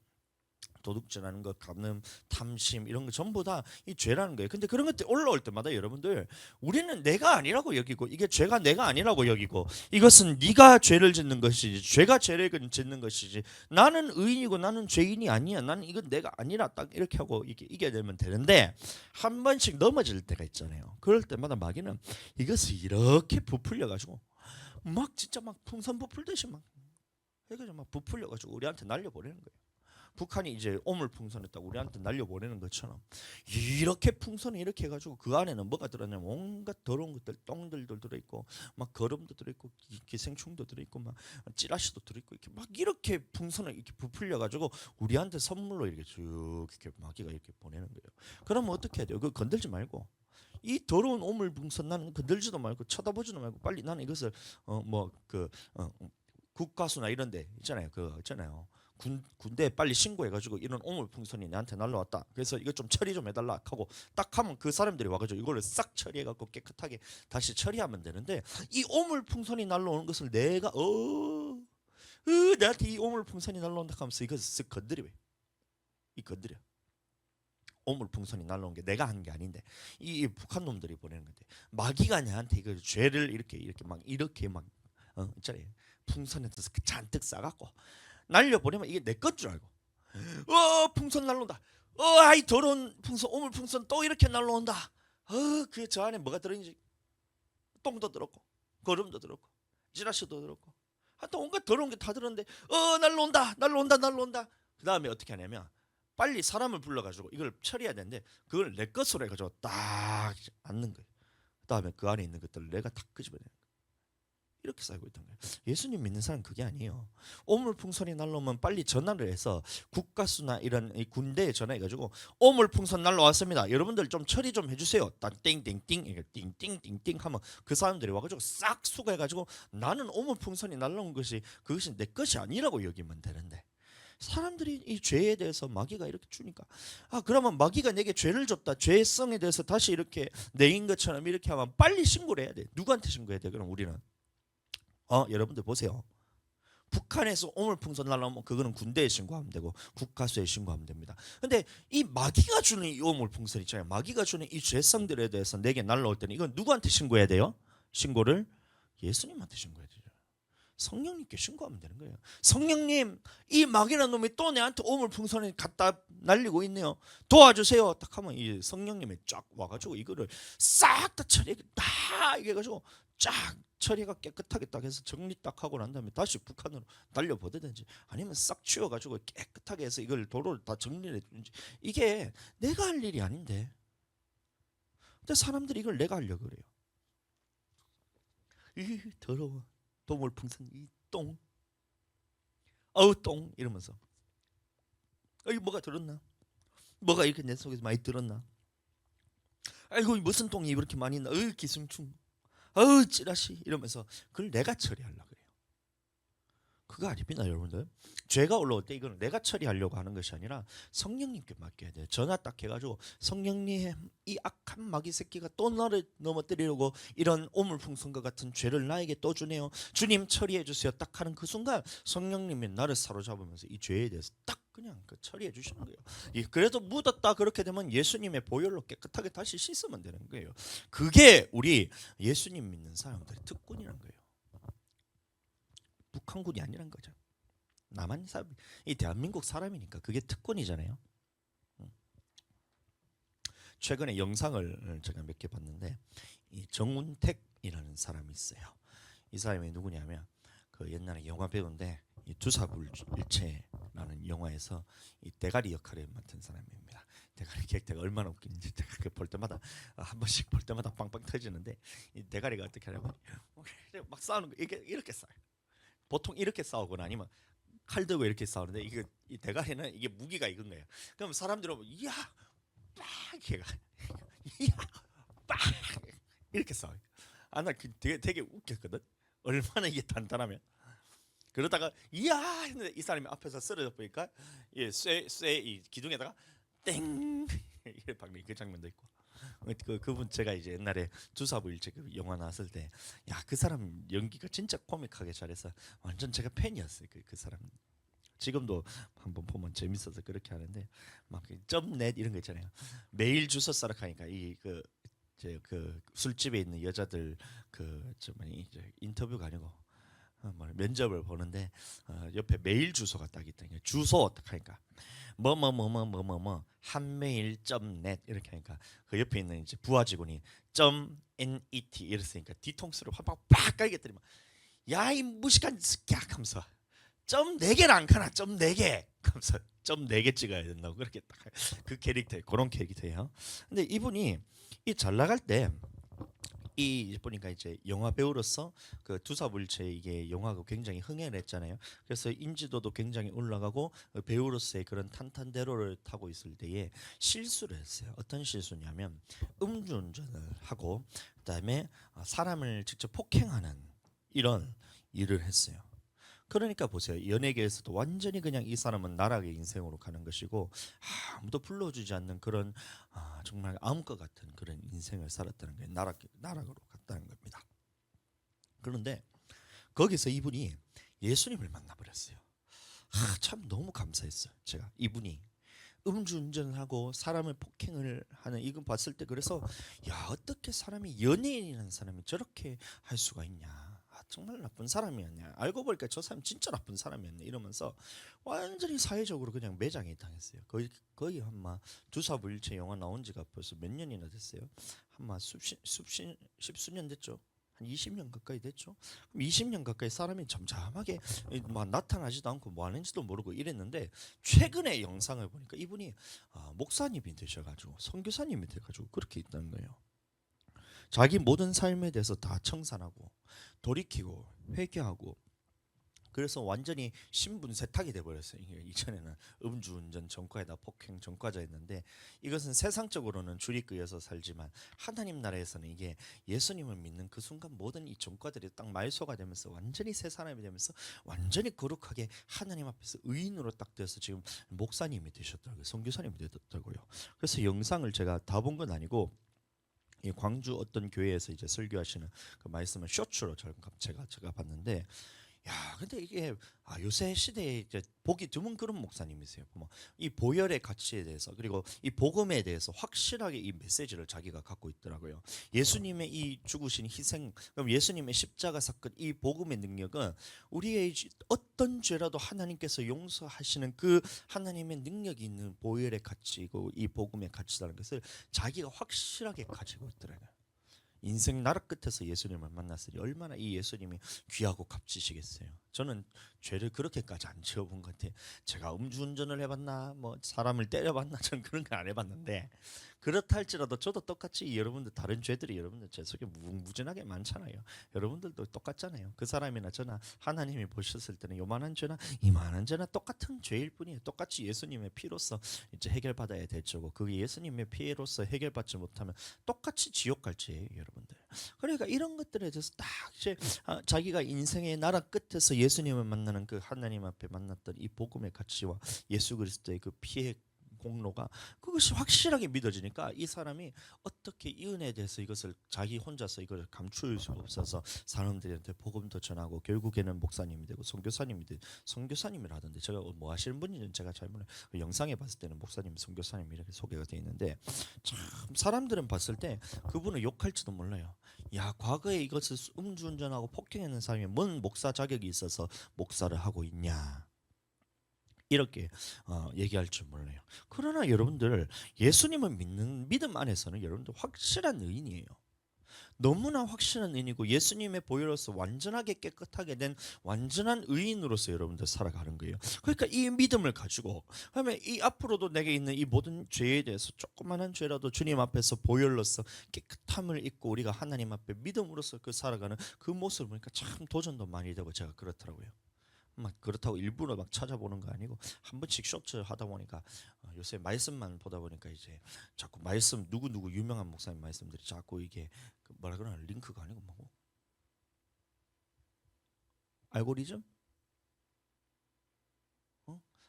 도둑질하는 것, 간음, 탐심 이런 거 전부 다 이 죄라는 거예요. 근데 그런 것들이 올라올 때마다 여러분들 우리는 내가 아니라고 여기고, 이게 죄가 내가 아니라고 여기고, 이것은 네가 죄를 짓는 것이지 죄가 죄를 짓는 것이지 나는 의인이고 나는 죄인이 아니야, 나는 이건 내가 아니라, 딱 이렇게 하고 이게 되면 되는데, 한 번씩 넘어질 때가 있잖아요. 그럴 때마다 마귀는 이것을 이렇게 부풀려 가지고 막 진짜 막 풍선 부풀듯이 막 해가지고 막 부풀려 가지고 우리한테 날려버리는 거예요. 북한이 이제 오물풍선했다고 우리한테 날려보내는 것처럼 이렇게 풍선이 이렇게 해가지고 그 안에는 뭐가 들어있냐면 온갖 더러운 것들, 똥들도 들어있고 막 거름도 들어있고 기생충도 들어있고 막 찌라시도 들어있고 이렇게 풍선을 이렇게 부풀려가지고 우리한테 선물로 이렇게 쭉 이렇게 마귀가 이렇게 보내는 거예요. 그러면 어떻게 해야 돼요? 그거 건들지 말고, 이 더러운 오물풍선 나는 건들지도 말고 쳐다보지도 말고 빨리 나는 이것을 국가수나 이런 데 있잖아요. 그거 있잖아요. 군대에 빨리 신고해가지고 이런 오물풍선이 내한테 날라왔다, 그래서 이거 좀 처리 좀 해달라 하고 딱 하면 그 사람들이 와가지고 이거를 싹 처리해갖고 깨끗하게 다시 처리하면 되는데, 이 오물풍선이 날라오는 것을 내가 내한테 이 오물풍선이 날라온다 하면서 이것을 쓱 건드려. 오물풍선이 날라온 게 내가 한 게 아닌데 이 북한 놈들이 보내는 건데, 마귀가 내한테 이거 죄를 이렇게 있잖아요. 풍선에서 잔뜩 싸갖고 날려보내면 이게 내 것 줄 알고, 풍선 날라온다, 아이 더러운 풍선, 오물풍선 또 이렇게 날라온다 그 저 안에 뭐가 들어있는지 똥도 들었고 거름도 들었고 지라시도 들었고 하여튼 온갖 더러운 게 다 들었는데 날로 온다 날로 온다 날로 온다. 그 다음에 어떻게 하냐면 빨리 사람을 불러가지고 이걸 처리해야 되는데 그걸 내 것으로 해가지고 딱 앉는 거예요. 그 다음에 그 안에 있는 것들을 내가 다 끄집어내는 거예요. 이렇게 살고 있던 거예요. 예수님 믿는 사람은 그게 아니에요. 오물풍선이 날라오면 빨리 전화를 해서 국가수나 이런 군대에 전화해가지고 오물풍선 날라왔습니다. 여러분들 좀 처리 좀 해주세요. 딱 띵띵띵 띵띵띵띵 하면 그 사람들이 와가지고 싹 수거해가지고 나는 오물풍선이 날라온 것이 그것이 내 것이 아니라고 여기면 되는데 사람들이 이 죄에 대해서 마귀가 이렇게 주니까 그러면 마귀가 내게 죄를 줬다 죄성에 대해서 다시 이렇게 내인 것처럼 이렇게 하면 빨리 신고를 해야 돼. 누구한테 신고해야 돼? 그럼 우리는 여러분들 보세요. 북한에서 오물풍선 날라오면 그거는 군대에 신고하면 되고 국가수에 신고하면 됩니다. 근데 이 마귀가 주는 이 오물풍선 있잖아요. 마귀가 주는 이 죄성들에 대해서 내게 날라올 때는 이건 누구한테 신고해야 돼요? 신고를 예수님한테 신고해야 돼요. 성령님께 신고하면 되는 거예요. 성령님, 이 마귀라는 놈이 또 내한테 오물풍선을 갖다 날리고 있네요. 도와주세요. 딱 하면 이 성령님이 쫙 와가지고 이거를 싹 다 처리해, 다 이게 가지고 쫙 처리가 깨끗하게 딱 해서 정리 딱 하고 난 다음에 다시 북한으로 날려보내든지 아니면 싹 치워가지고 깨끗하게 해서 이걸 도로를 다 정리를 해주든지 이게 내가 할 일이 아닌데. 근데 사람들이 이걸 내가 하려고 그래요. 더러워. 도물풍선 이 똥, 똥 이러면서 이거 뭐가 들었나? 뭐가 이렇게 내 속에서 많이 들었나? 아이고 무슨 똥이 이렇게 많이 있나? 기생충, 찌라시 이러면서 그걸 내가 처리하려고 그래요. 그거 아닙니다, 여러분들. 죄가 올라올 때 이건 내가 처리하려고 하는 것이 아니라 성령님께 맡겨야 돼요. 전화 딱 해가지고 성령님, 이 악한 마귀 새끼가 또 나를 넘어뜨리려고 이런 오물풍선과 같은 죄를 나에게 또 주네요. 주님 처리해 주세요. 딱 하는 그 순간 성령님이 나를 사로잡으면서 이 죄에 대해서 딱 그냥 처리해 주시는 거예요. 그래도 묻었다 그렇게 되면 예수님의 보혈로 깨끗하게 다시 씻으면 되는 거예요. 그게 우리 예수님 믿는 사람들의 특권이란 거예요. 북한군이 아니란 거죠. 남한 사람, 이 대한민국 사람이니까 그게 특권이잖아요. 최근에 영상을 제가 몇 개 봤는데 이 정운택이라는 사람이 있어요. 이 사람이 누구냐면 그 옛날에 영화 배우인데 이 두사불일체라는 영화에서 이 대가리 역할을 맡은 사람입니다. 대가리 캐릭터가 얼마나 웃긴지 제가 볼 때마다 한 번씩 볼 때마다 빵빵 터지는데 이 대가리가 어떻게 하냐면 막 싸우는 거 이렇게 싸요. 보통 이렇게 싸우거나 아니면 칼 들고 이렇게 싸우는데 이 대가리는 이게 무기가 이건 거예요. 그럼 사람들은 이야 빡 걔가 이야 빡 이렇게 싸워요. 나 되게 웃겼거든. 얼마나 이게 단단하면. 그러다가 이야 했는데 이 사람이 앞에서 쓰러져 보니까 이 기둥에다가 땡 이렇게 박는 그 장면도 있고. 그분 제가 이제 옛날에 두사부일체 그 영화 나왔을 때 그 사람 연기가 진짜 코믹하게 잘해서 완전 제가 팬이었어요. 그 사람. 지금도 한번 보면 재밌어서 그렇게 하는데 막 점넷 이런 거 있잖아요. 매일 주소 써라 하니까 그 술집에 있는 여자들 이제 인터뷰가 아니고 면접을 보는데 옆에 메일 주소가 딱 있다. 주소 딱 하니까 뭐뭐뭐뭐뭐뭐 한메일.net 이렇게 하니까 그 옆에 있는 이제 부하 직원이 .net 이랬으니까 뒤통수를 확 깔겠더니만 야 이 무식한 새끼야 하면서 점 4개를 안 가나 점 4개 하면서 점 4개 찍어야 된다고 그렇게 딱 그 캐릭터 그런 캐릭터예요. 근데 이분이 이 잘 나갈 때 이 보니까 이제 영화 배우로서 그 두사불체 이게 영화가 굉장히 흥행을 했잖아요. 그래서 인지도도 굉장히 올라가고 배우로서의 그런 탄탄대로를 타고 있을 때에 실수를 했어요. 어떤 실수냐면 음주운전을 하고 그다음에 사람을 직접 폭행하는 이런 일을 했어요. 그러니까 보세요. 연예계에서도 완전히 그냥 이 사람은 나락의 인생으로 가는 것이고 아무도 불러주지 않는 그런 정말 암흑과 같은 그런 인생을 살았다는 거예요. 나락으로 갔다는 겁니다. 그런데 거기서 이분이 예수님을 만나버렸어요. 참 너무 감사했어요. 제가 이분이 음주운전을 하고 사람을 폭행을 하는 이건 봤을 때 그래서 어떻게 사람이 연예인이라는 사람이 저렇게 할 수가 있냐. 정말 나쁜 사람이었네. 알고 보니까 저 사람 진짜 나쁜 사람이었네. 이러면서 완전히 사회적으로 그냥 매장이 당했어요. 거의 한마 두사부일체 영화 나온 지가 벌써 몇 년이나 됐어요. 한마 십수년 됐죠. 한 20년 가까이 됐죠. 그럼 20년 가까이 사람이 잠잠하게 막 나타나지도 않고 뭐 하는지도 모르고 이랬는데 최근에 영상을 보니까 이분이 목사님이 되셔가지고 선교사님이 돼가지고 그렇게 있다는 거예요. 자기 모든 삶에 대해서 다 청산하고 돌이키고 회개하고, 그래서 완전히 신분 세탁이 돼버렸어요. 이전에는 음주운전 전과에다 폭행 전과자였는데, 이것은 세상적으로는 주리끄여서 살지만 하나님 나라에서는 이게 예수님을 믿는 그 순간 모든 이 전과들이 딱 말소가 되면서 완전히 새 사람이 되면서 완전히 거룩하게 하나님 앞에서 의인으로 딱 돼서 지금 목사님이 되셨더라고요. 선교사님이 되셨더라고요. 그래서 영상을 제가 다 본 건 아니고 이 광주 어떤 교회에서 이제 설교하시는 그 말씀을 쇼츠로 제가 봤는데, 야, 근데 이게 요새 시대에 이제 보기 드문 그런 목사님이세요. 이 보혈의 가치에 대해서, 그리고 이 복음에 대해서 확실하게 이 메시지를 자기가 갖고 있더라고요. 예수님의 이 죽으신 희생, 그럼 예수님의 십자가 사건, 이 복음의 능력은 우리의 어떤 죄라도 하나님께서 용서하시는 그 하나님의 능력이 있는 보혈의 가치이고 이 복음의 가치라는 것을 자기가 확실하게 가지고 있더라고요. 인생 나락 끝에서 예수님을 만났으니 얼마나 이 예수님이 귀하고 값지시겠어요. 저는 죄를 그렇게까지 안 지어본 것 같아요. 제가 음주운전을 해봤나 뭐 사람을 때려봤나 저는 그런 거 안 해봤는데, 그렇다 할지라도 저도 똑같이 여러분들 다른 죄들이 여러분들 제 속에 무궁무진하게 많잖아요. 여러분들도 똑같잖아요. 그 사람이나 저나 하나님이 보셨을 때는 요만한 죄나 이만한 죄나 똑같은 죄일 뿐이에요. 똑같이 예수님의 피로서 이제 해결받아야 될 죄고, 그게 예수님의 피로서 해결받지 못하면 똑같이 지옥 갈 죄예요, 여러분들. 그러니까 이런 것들에 대해서 딱 이제 자기가 인생의 나락 끝에서 예수님을 만나는 그 하나님 앞에 만났던 이 복음의 가치와 예수 그리스도의 그 피의 공로가 그것이 확실하게 믿어지니까 이 사람이 어떻게 이 은혜에 대해서 이것을 자기 혼자서 이걸 감출 수가 없어서 사람들한테 복음도 전하고 결국에는 목사님이 되고 선교사님이라 하던데, 제가 뭐 하시는 분인지는 제가 잘 몰라요. 그 영상에 봤을 때는 목사님, 선교사님 이렇게 소개가 되어 있는데, 참 사람들은 봤을 때 그분을 욕할지도 몰라요. 야, 과거에 이것을 음주운전하고 폭행하는 사람이 뭔 목사 자격이 있어서 목사를 하고 있냐, 이렇게 얘기할 줄 몰라요. 그러나 여러분들, 예수님을 믿는 믿음 안에서는 여러분들 확실한 의인이에요. 너무나 확실한 의인이고 예수님의 보혈로서 완전하게 깨끗하게 된 완전한 의인으로서 여러분들 살아가는 거예요. 그러니까 이 믿음을 가지고 그러면 이 앞으로도 내게 있는 이 모든 죄에 대해서 조그마한 죄라도 주님 앞에서 보혈로서 깨끗함을 입고 우리가 하나님 앞에 믿음으로서 그 살아가는 그 모습을 보니까 참 도전도 많이 되고 제가 그렇더라고요. 막 그렇다고 일부러 막 찾아보는 거 아니고 한 번씩 쇼츠 하다 보니까 요새 말씀만 보다 보니까 이제 자꾸 말씀 누구 유명한 목사님 말씀들이 자꾸 이게 뭐라 그러나 링크가 아니고 뭐고 알고리즘?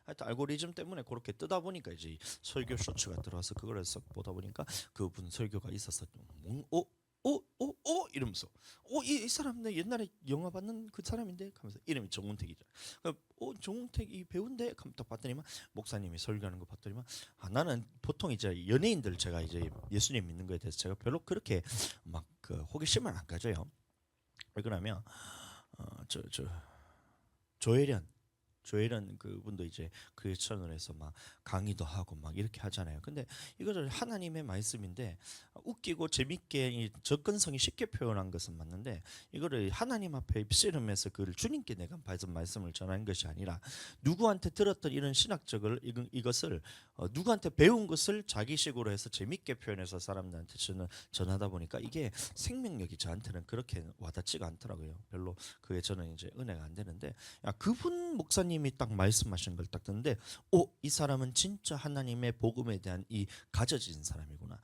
하여튼 알고리즘 때문에 그렇게 뜨다 보니까 이제 설교 쇼츠가 들어와서 그걸 썩 보다 보니까 그분 설교가 있어서 이러면서 이 사람 내 옛날에 영화 봤는 그 사람인데 하면서 이름이 정운택이죠. 정운택이 배우인데 딱 봤더니만 목사님이 설교하는 거 봤더니만 나는 보통 이제 연예인들 제가 이제 예수님 믿는 거에 대해서 제가 별로 그렇게 막 그 호기심을 안 가져요. 왜 그러냐면 저 조혜련 그분도 이제 그 채널에서 막 강의도 하고 막 이렇게 하잖아요. 근데 이거를 하나님의 말씀인데 웃기고 재밌게 이 접근성이 쉽게 표현한 것은 맞는데, 이거를 하나님 앞에 씨름해서 그를 주님께 내가 받은 말씀을 전하는 것이 아니라 누구한테 들었던 이런 신학적을 이것을 누구한테 배운 것을 자기식으로 해서 재밌게 표현해서 사람들한테 전하다 보니까 이게 생명력이 저한테는 그렇게 와닿지가 않더라고요. 별로 그게 저는 이제 은혜가 안 되는데, 그분 목사님이 딱 말씀하신 걸 딱 듣는데 이 사람은 진짜 하나님의 복음에 대한 이 가져진 사람이구나,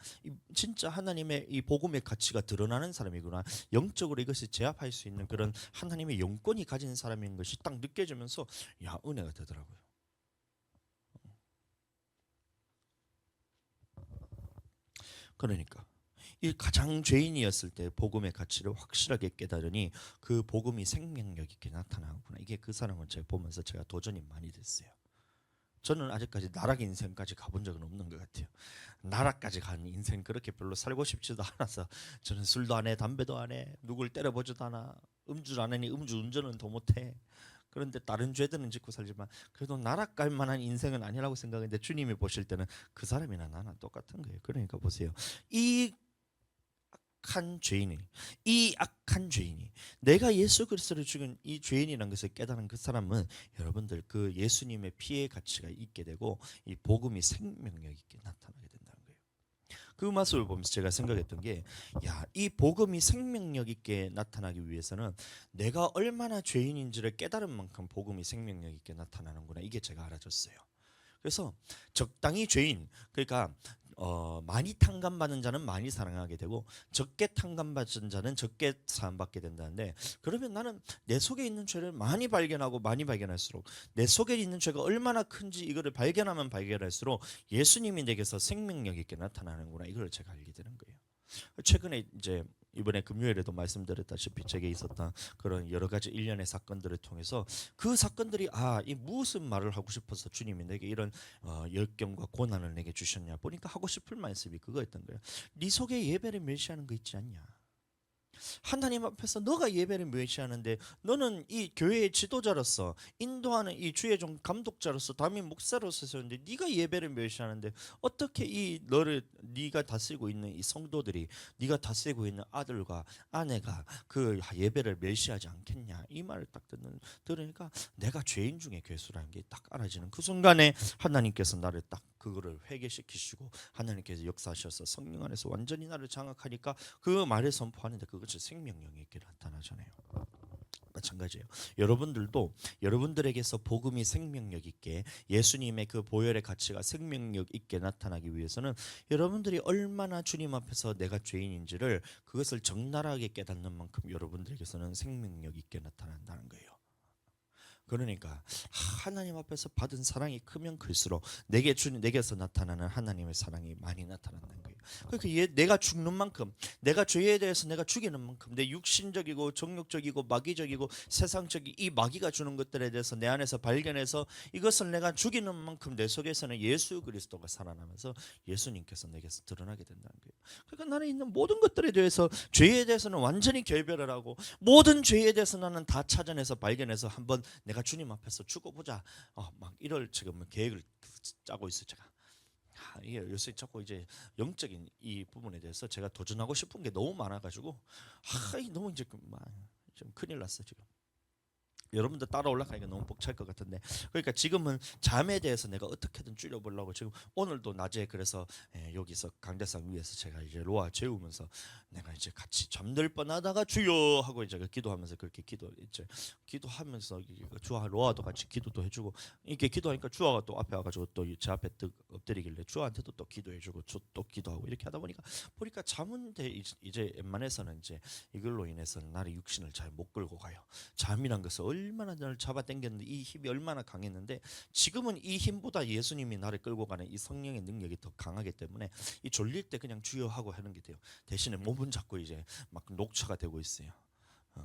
진짜 하나님의 이 복음의 가치가 드러나는 사람이구나, 영적으로 이것이 제압할 수 있는 그런 하나님의 영권이 가진 사람인 것이 딱 느껴지면서 은혜가 되더라고요. 그러니까 이 가장 죄인이었을 때 복음의 가치를 확실하게 깨달으니 그 복음이 생명력 있게 나타나구나. 이게 그 사람을 제가 보면서 제가 도전이 많이 됐어요. 저는 아직까지 나락 인생까지 가본 적은 없는 것 같아요. 나락까지 간 인생 그렇게 별로 살고 싶지도 않아서 저는 술도 안 해, 담배도 안 해, 누굴 때려보지도 않아, 음주를 안 하니 음주 운전은 더 못해. 그런데 다른 죄들은 짓고 살지만 그래도 나락 갈 만한 인생은 아니라고 생각했는데 주님이 보실 때는 그 사람이나 나나 똑같은 거예요. 그러니까 보세요. 이 악한 죄인이 이 악한 죄인이 내가 예수 그리스도를 죽인 이 죄인이라는 것을 깨달은 그 사람은 여러분들 그 예수님의 피의 가치가 있게 되고 이 복음이 생명력 있게 나타나게 된다는 거예요. 그 말씀을 보면서 제가 생각했던 게, 야, 이 복음이 생명력 있게 나타나기 위해서는 내가 얼마나 죄인인지를 깨달은 만큼 복음이 생명력 있게 나타나는구나, 이게 제가 알아졌어요. 그래서 적당히 죄인, 그러니까 많이 탕감받는 자는 많이 사랑하게 되고 적게 탕감받은 자는 적게 사함받게 된다는데, 그러면 나는 내 속에 있는 죄를 많이 발견하고 많이 발견할수록 내 속에 있는 죄가 얼마나 큰지 이거를 발견하면 발견할수록 예수님이 내게서 생명력 있게 나타나는구나, 이걸 제가 알게 되는 거예요. 최근에 이제 이번에 금요일에도 말씀드렸다시피 제게 있었던 그런 여러 가지 일련의 사건들을 통해서 그 사건들이 이 무슨 말을 하고 싶어서 주님이 내게 이런 역경과 고난을 내게 주셨냐 보니까 하고 싶을 말씀이 그거였던 거예요. 네 속에 예배를 멸시하는 거 있지 않냐? 하나님 앞에서 너가 예배를 멸시하는데 너는 이 교회의 지도자로서 인도하는 이 주의 종 감독자로서 담임 목사로서 있었는데 네가 예배를 멸시하는데 어떻게 이 너를 네가 다스리고 있는 이 성도들이 네가 다스리고 있는 아들과 아내가 그 예배를 멸시하지 않겠냐, 이 말을 딱 들으니까 내가 죄인 중에 괴수라는 게 딱 알아지는 그 순간에 하나님께서 나를 딱 그거를 회개시키시고 하나님께서 역사하셔서 성령 안에서 완전히 나를 장악하니까 그 말을 선포하는데 그것이 생명력 있게 나타나잖아요. 마찬가지예요. 여러분들도 여러분들에게서 복음이 생명력 있게, 예수님의 그 보혈의 가치가 생명력 있게 나타나기 위해서는 여러분들이 얼마나 주님 앞에서 내가 죄인인지를 그것을 적나라하게 깨닫는 만큼 여러분들에게서는 생명력 있게 나타난다는 거예요. 그러니까 하나님 앞에서 받은 사랑이 크면 클수록 내게서 나타나는 하나님의 사랑이 많이 나타난다는 거예요. 그러니까 내가 죽는 만큼, 내가 죄에 대해서 내가 죽이는 만큼, 내 육신적이고 정욕적이고 마귀적이고 세상적인 이 마귀가 주는 것들에 대해서 내 안에서 발견해서 이것을 내가 죽이는 만큼 내 속에서는 예수 그리스도가 살아나면서 예수님께서 내게서 드러나게 된다는 거예요. 그러니까 나는 있는 모든 것들에 대해서, 죄에 대해서는 완전히 결별을 하고 모든 죄에 대해서 나는 다 찾아내서 발견해서 한번 내가 주님 앞에서 죽어보자, 막 이럴 지금 계획을 짜고 있어요. 제가 이게 요새 자꾸 이제 영적인 이 부분에 대해서 제가 도전하고 싶은 게 너무 많아가지고 너무 이제 좀 큰일 났어 지금. 여러분들 따라 올라가니까 너무 벅찰 것 같은데, 그러니까 지금은 잠에 대해서 내가 어떻게든 줄여보려고 지금 오늘도 낮에 그래서 여기서 강대상 위에서 제가 이제 로아 재우면서 내가 이제 같이 잠들 뻔하다가 주여 하고 이제 기도하면서 그렇게 기도하면서 주아 로아도 같이 기도도 해주고, 이렇게 기도하니까 주아가 또 앞에 와가지고 또 제 앞에 엎드리길래 주아한테도 또 기도해주고 또 기도하고 이렇게 하다 보니까 잠은 이제 웬만해서는 이제 이걸로 인해서 나의 육신을 잘 못 끌고 가요. 잠이란 것은 얼마나 나를 잡아당겼는데 이 힘이 얼마나 강했는데, 지금은 이 힘보다 예수님이 나를 끌고 가는 이 성령의 능력이 더 강하기 때문에 이 졸릴 때 그냥 주여 하고 하는 게 돼요. 대신에 몸은 자꾸 이제 막 녹초가 되고 있어요.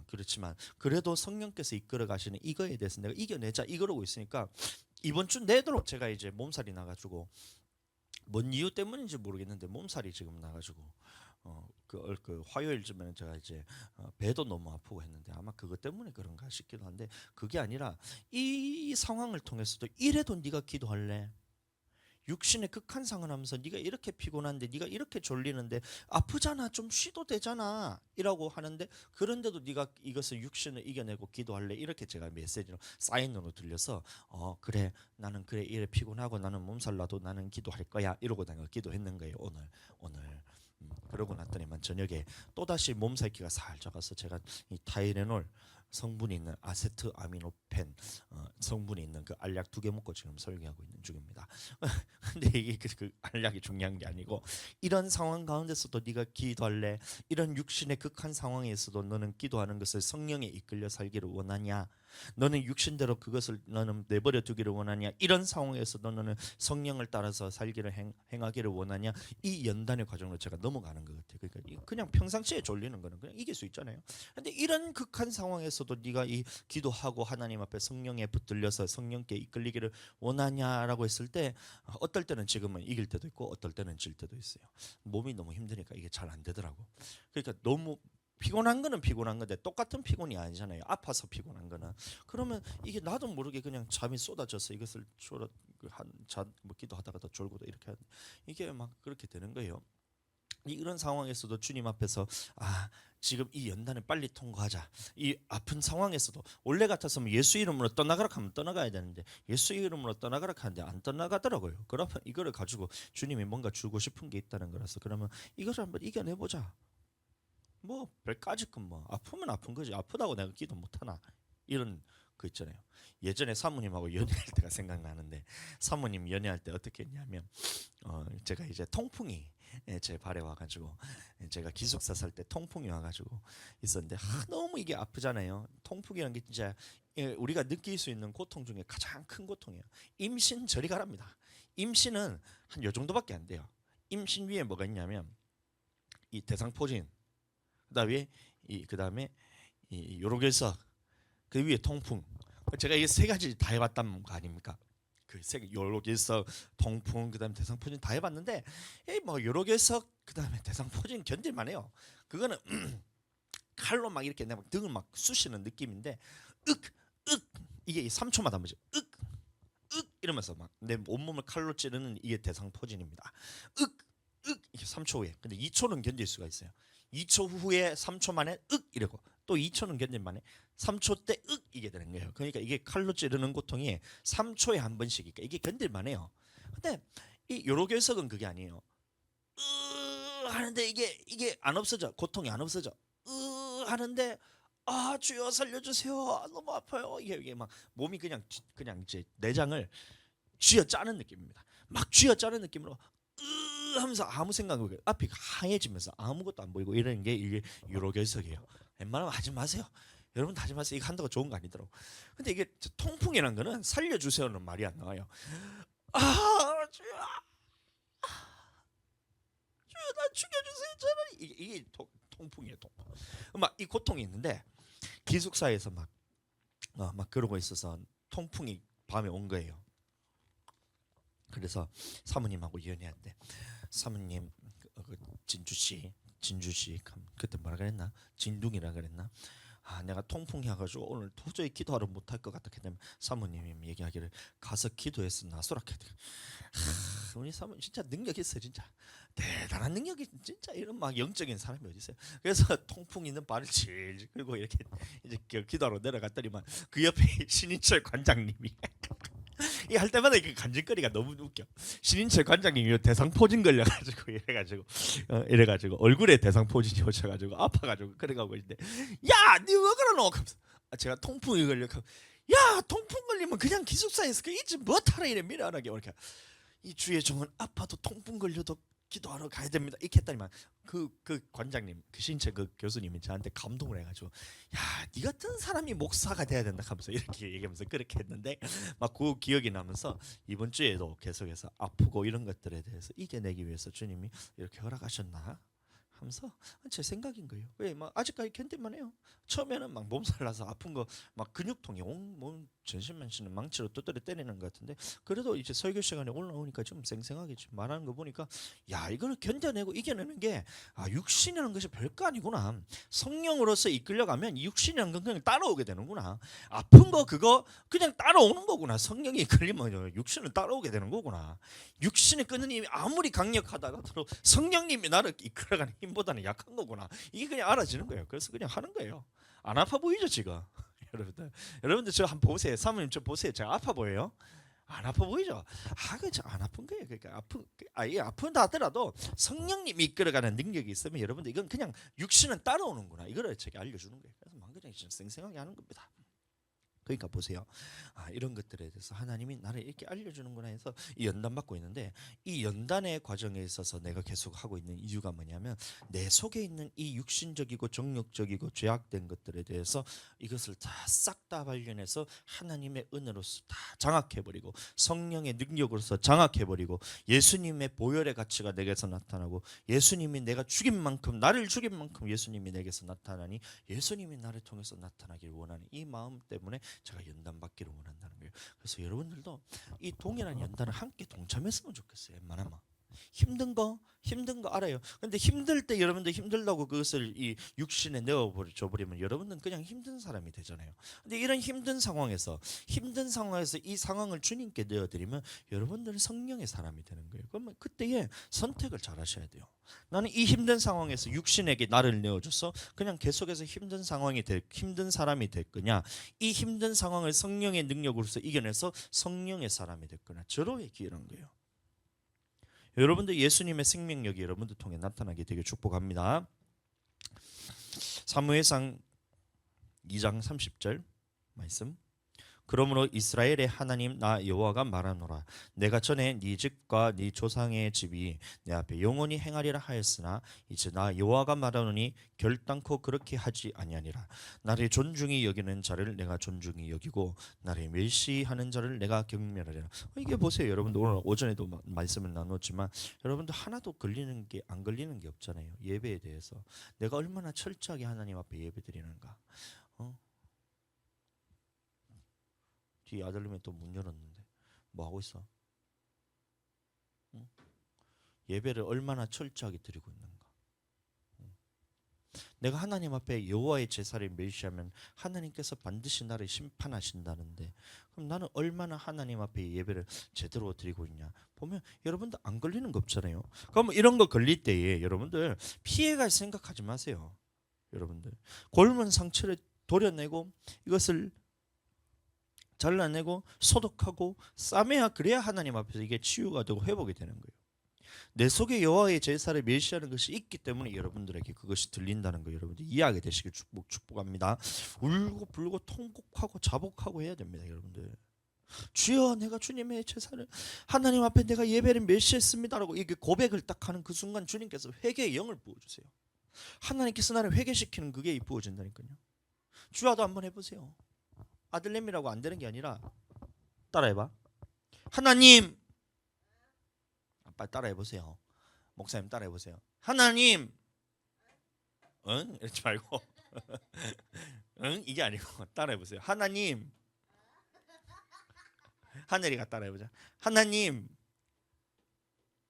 그렇지만 그래도 성령께서 이끌어 가시는 이거에 대해서 내가 이겨내자 이러고 있으니까 이번 주 내도록 제가 이제 몸살이 나가지고, 뭔 이유 때문인지 모르겠는데 몸살이 지금 나가지고 그 화요일쯤에는 제가 이제 배도 너무 아프고 했는데 아마 그것 때문에 그런가 싶기도 한데, 그게 아니라 이 상황을 통해서도 이래도 네가 기도할래? 육신의 극한 상을 하면서 네가 이렇게 피곤한데, 네가 이렇게 졸리는데 아프잖아, 좀 쉬도 되잖아 이라고 하는데, 그런데도 네가 이것을 육신을 이겨내고 기도할래? 이렇게 제가 메시지로 사인으로 들려서 그래, 나는 그래, 이래 피곤하고 나는 몸살 나도 나는 기도할 거야 이러고 내가 기도했는 거예요. 오늘 그러고 났더니만 저녁에 또다시 몸살기가 살짝 와서 제가 이 타이레놀 성분이 있는 아세트아미노펜 성분이 있는 그 알약 2개 먹고 지금 설계하고 있는 중입니다. 근데 이게 그 알약이 중요한 게 아니고, 이런 상황 가운데서도 네가 기도할래? 이런 육신의 극한 상황에서도 너는 기도하는 것을 성령에 이끌려 살기를 원하냐? 너는 육신대로 그것을 너는 내버려 두기를 원하냐? 이런 상황에서 너는 성령을 따라서 살기를 행하기를 원하냐? 이 연단의 과정으로 제가 넘어가는 것 같아요. 그러니까 그냥 평상시에 졸리는 거는 그냥 이길 수 있잖아요. 근데 이런 극한 상황에서도 네가 이 기도하고 하나님 앞에 성령에 붙들려서 성령께 이끌리기를 원하냐라고 했을 때 어떨 때는 지금은 이길 때도 있고 어떨 때는 질 때도 있어요. 몸이 너무 힘드니까 이게 잘 안 되더라고. 그러니까 너무 피곤한 거는 피곤한 건데 똑같은 피곤이 아니잖아요. 아파서 피곤한 거는. 그러면 이게 나도 모르게 그냥 잠이 쏟아져서 이것을 뭐 기도하다가도 졸고도 이렇게 하는데 이게 막 그렇게 되는 거예요. 이런 상황에서도 주님 앞에서 지금 이 연단을 빨리 통과하자. 이 아픈 상황에서도 원래 같았으면 예수 이름으로 떠나가라 하면 떠나가야 되는데 예수 이름으로 떠나가라 하는데 안 떠나가더라고요. 그러면 이거를 가지고 주님이 뭔가 주고 싶은 게 있다는 거라서 그러면 이것을 한번 이겨내보자. 뭐 별까짓 건 뭐 아프면 아픈 거지 아프다고 내가 기도 못하나 이런 거 있잖아요. 예전에 사모님하고 연애할 때가 생각나는데 사모님 연애할 때 어떻게 했냐면 제가 이제 통풍이 제 발에 와가지고 제가 기숙사 살 때 통풍이 와가지고 있었는데 너무 이게 아프잖아요. 통풍이라는 게 진짜 우리가 느낄 수 있는 고통 중에 가장 큰 고통이에요. 임신 저리 가랍니다. 임신은 한 요 정도밖에 안 돼요. 임신 위에 뭐가 있냐면 이 대상포진 그다음에 이 요로결석 그 위에 통풍. 제가 이게 세 가지 다 해봤단 거 아닙니까? 그 세 요로결석, 통풍, 그다음에 대상포진 다 해봤는데 뭐 요로결석 그다음에 대상포진 견딜만해요. 그거는 칼로 막 이렇게 내 막 등을 막 쑤시는 느낌인데 이게 3초마다 뭐죠? 이러면서 막 내 온몸을 칼로 찌르는 이게 대상포진입니다. 이게 3초 후에. 근데 2초는 견딜 수가 있어요. 2초 후에 3초 만에 이러고 또 2초는 견딜만에 3초 때 이게 되는 거예요. 그러니까 이게 칼로 찌르는 고통이 3초에 한 번씩이니까 이게 견딜만해요. 근데 이 요로결석은 그게 아니에요. 하는데 이게 안 없어져. 고통이 안 없어져. 하는데 주여 살려주세요. 너무 아파요. 이게 막 몸이 그냥 이제 내장을 쥐어짜는 느낌입니다. 막 쥐어짜는 느낌으로 하면서 아무 생각 없이 앞이 하얘지면서 아무것도 안 보이고 이러는 게 이게 요로결석이에요. 웬만하면 하지 마세요. 여러분 하지 마세요. 이거 한다고 좋은 거 아니더라고. 근데 이게 통풍이라는 거는 살려주세요는 말이 안 나와요. 주여, 나 죽여주세요. 저는 이게 통풍이에요. 통풍. 막 이 고통이 있는데 기숙사에서 막 그러고 있어서 통풍이 밤에 온 거예요. 그래서 사모님하고 연애한대. 사모님 진주씨 그때 뭐라 그랬나? 진둥이라 그랬나? 내가 통풍이 와가지고 오늘 도저히 기도하러 못할 것 같다 했는데 사모님이 얘기하기를 가서 기도해서 나서라 했대. 우리 사모님 진짜 능력 있어요. 진짜 대단한 능력이 진짜 이런 막 영적인 사람이 어디 있어요. 그래서 통풍 있는 발을 질질 끌고 이렇게 이제 기도하러 내려갔더니만 그 옆에 신인철 관장님이 이 할 때마다 이게 간질거리가 너무 웃겨. 신인철 관장님이 대상포진 걸려가지고 이래가지고 얼굴에 대상포진이 오셔가지고 아파가지고 그래가고 있는데 야, 니 왜 그러노? 제가 통풍이 걸려. 야, 통풍 걸리면 그냥 기숙사에서 그 있지 못하라 이래 미련하게 이렇게. 이 주의 종은 아파도 통풍 걸려도 기도하러 가야 됩니다. 이렇게 했더니만 그 관장님, 그 신체 그 교수님이 저한테 감동을 해가지고 야, 니 같은 사람이 목사가 돼야 된다 하면서 이렇게 얘기하면서 그렇게 했는데 막 그 기억이 나면서 이번 주에도 계속해서 아프고 이런 것들에 대해서 이겨내기 위해서 주님이 이렇게 허락하셨나 하면서 제 생각인 거예요. 왜 막 아직까지 견딜만 해요. 처음에는 막 몸살 나서 아픈 거 막 근육통이 온몸 전신만신은 망치로 두드려 때리는 것 같은데 그래도 이제 설교 시간에 올라오니까 좀 생생하게 말하는 거 보니까 야, 이걸 견뎌내고 이겨내는 게 육신이라는 것이 별거 아니구나. 성령으로서 이끌려가면 육신이라는 건 그냥 따라오게 되는구나. 아픈 거 그거 그냥 따라오는 거구나. 성령이 이끌리면 육신은 따라오게 되는 거구나. 육신의 끄는 힘이 아무리 강력하다가도 성령님이 나를 이끌어가는 힘보다는 약한 거구나. 이게 그냥 알아지는 거예요. 그래서 그냥 하는 거예요. 안 아파 보이죠 지금? 여러분들 저 한번 보세요. 사모님 저 보세요. 제가 아파 보여요? 안 아파 보이죠? 그저 안 아픈 거예요. 그러니까 아픈다 하더라도 성령님이 이끌어가는 능력이 있으면 여러분들 이건 그냥 육신은 따라오는구나. 이거를 제가 알려주는 거예요. 그래서 막 그냥 생생하게 하는 겁니다. 그러니까 보세요. 이런 것들에 대해서 하나님이 나를 이렇게 알려주는구나 해서 이 연단 받고 있는데, 이 연단의 과정에 있어서 내가 계속 하고 있는 이유가 뭐냐면, 내 속에 있는 이 육신적이고 정욕적이고 죄악된 것들에 대해서 이것을 다 싹 다 발견해서 하나님의 은혜로서 다 장악해버리고, 성령의 능력으로서 장악해버리고, 예수님의 보혈의 가치가 내게서 나타나고, 예수님이 내가 죽인 만큼, 나를 죽인 만큼 예수님이 내게서 나타나니 예수님이 나를 통해서 나타나길 원하는 이 마음 때문에 제가 연단 받기를 원한다는 거예요. 그래서 여러분들도 이 동일한 연단을 함께 동참했으면 좋겠어요. 웬만하면 힘든 거 알아요. 근데 힘들 때 여러분들 힘들다고 그것을 이 육신에 넣어버리면 여러분들은 그냥 힘든 사람이 되잖아요. 근데 이런 힘든 상황에서 이 상황을 주님께 내어드리면 여러분들은 성령의 사람이 되는 거예요. 그러면 그때에 선택을 잘 하셔야 돼요. 나는 이 힘든 상황에서 육신에게 나를 내어줘서 그냥 계속해서 힘든 사람이 될 거냐, 이 힘든 상황을 성령의 능력으로서 이겨내서 성령의 사람이 될 거냐, 저로의 기회란 거예요. 여러분들 예수님의 생명력이 여러분들 통해 나타나게 되게 축복합니다. 사무엘상 2장 30절 말씀. 그러므로 이스라엘의 하나님 나 여호와가 말하노라. 내가 전에 네 집과 네 조상의 집이 내 앞에 영원히 행하리라 하였으나 이제 나 여호와가 말하노니 결단코 그렇게 하지 아니하니라. 나를 존중히 여기는 자를 내가 존중히 여기고 나를 멸시하는 자를 내가 경멸하리라. 이게 보세요. 여러분들 오늘 오전에도 말씀을 나눴지만 여러분들 하나도 안 걸리는 게 없잖아요. 예배에 대해서 내가 얼마나 철저하게 하나님 앞에 예배드리는가. 뒤 아들님이 또 문 열었는데 뭐 하고 있어? 응? 예배를 얼마나 철저하게 드리고 있는가? 응? 내가 하나님 앞에 여호와의 제사를 멸시하면 하나님께서 반드시 나를 심판하신다는데, 그럼 나는 얼마나 하나님 앞에 예배를 제대로 드리고 있냐? 보면 여러분들 안 걸리는 거 없잖아요. 그럼 이런 거 걸릴 때에 여러분들 피해갈 생각하지 마세요. 여러분들 골문 상처를 도려내고 이것을 잘라내고 소독하고 싸매야, 그래야 하나님 앞에서 이게 치유가 되고 회복이 되는 거예요. 내 속에 여호와의 제사를 멸시하는 것이 있기 때문에 여러분들에게 그것이 들린다는 거 여러분들 이해하게 되시길 축복합니다. 울고 불고 통곡하고 자복하고 해야 됩니다. 여러분들 주여 내가 주님의 제사를 하나님 앞에 내가 예배를 멸시했습니다라고 이게 고백을 딱 하는 그 순간 주님께서 회개의 영을 부어주세요. 하나님께서 나를 회개시키는 그게 부어진다니까요. 주야도 한번 해보세요. 아들내미라고 안 되는 게 아니라 따라해봐. 하나님, 빨리 따라해보세요. 목사님 따라해보세요. 하나님, 응? 이러지 말고 응? 이게 아니고 따라해보세요. 하나님, 하늘이가 따라해보자. 하나님,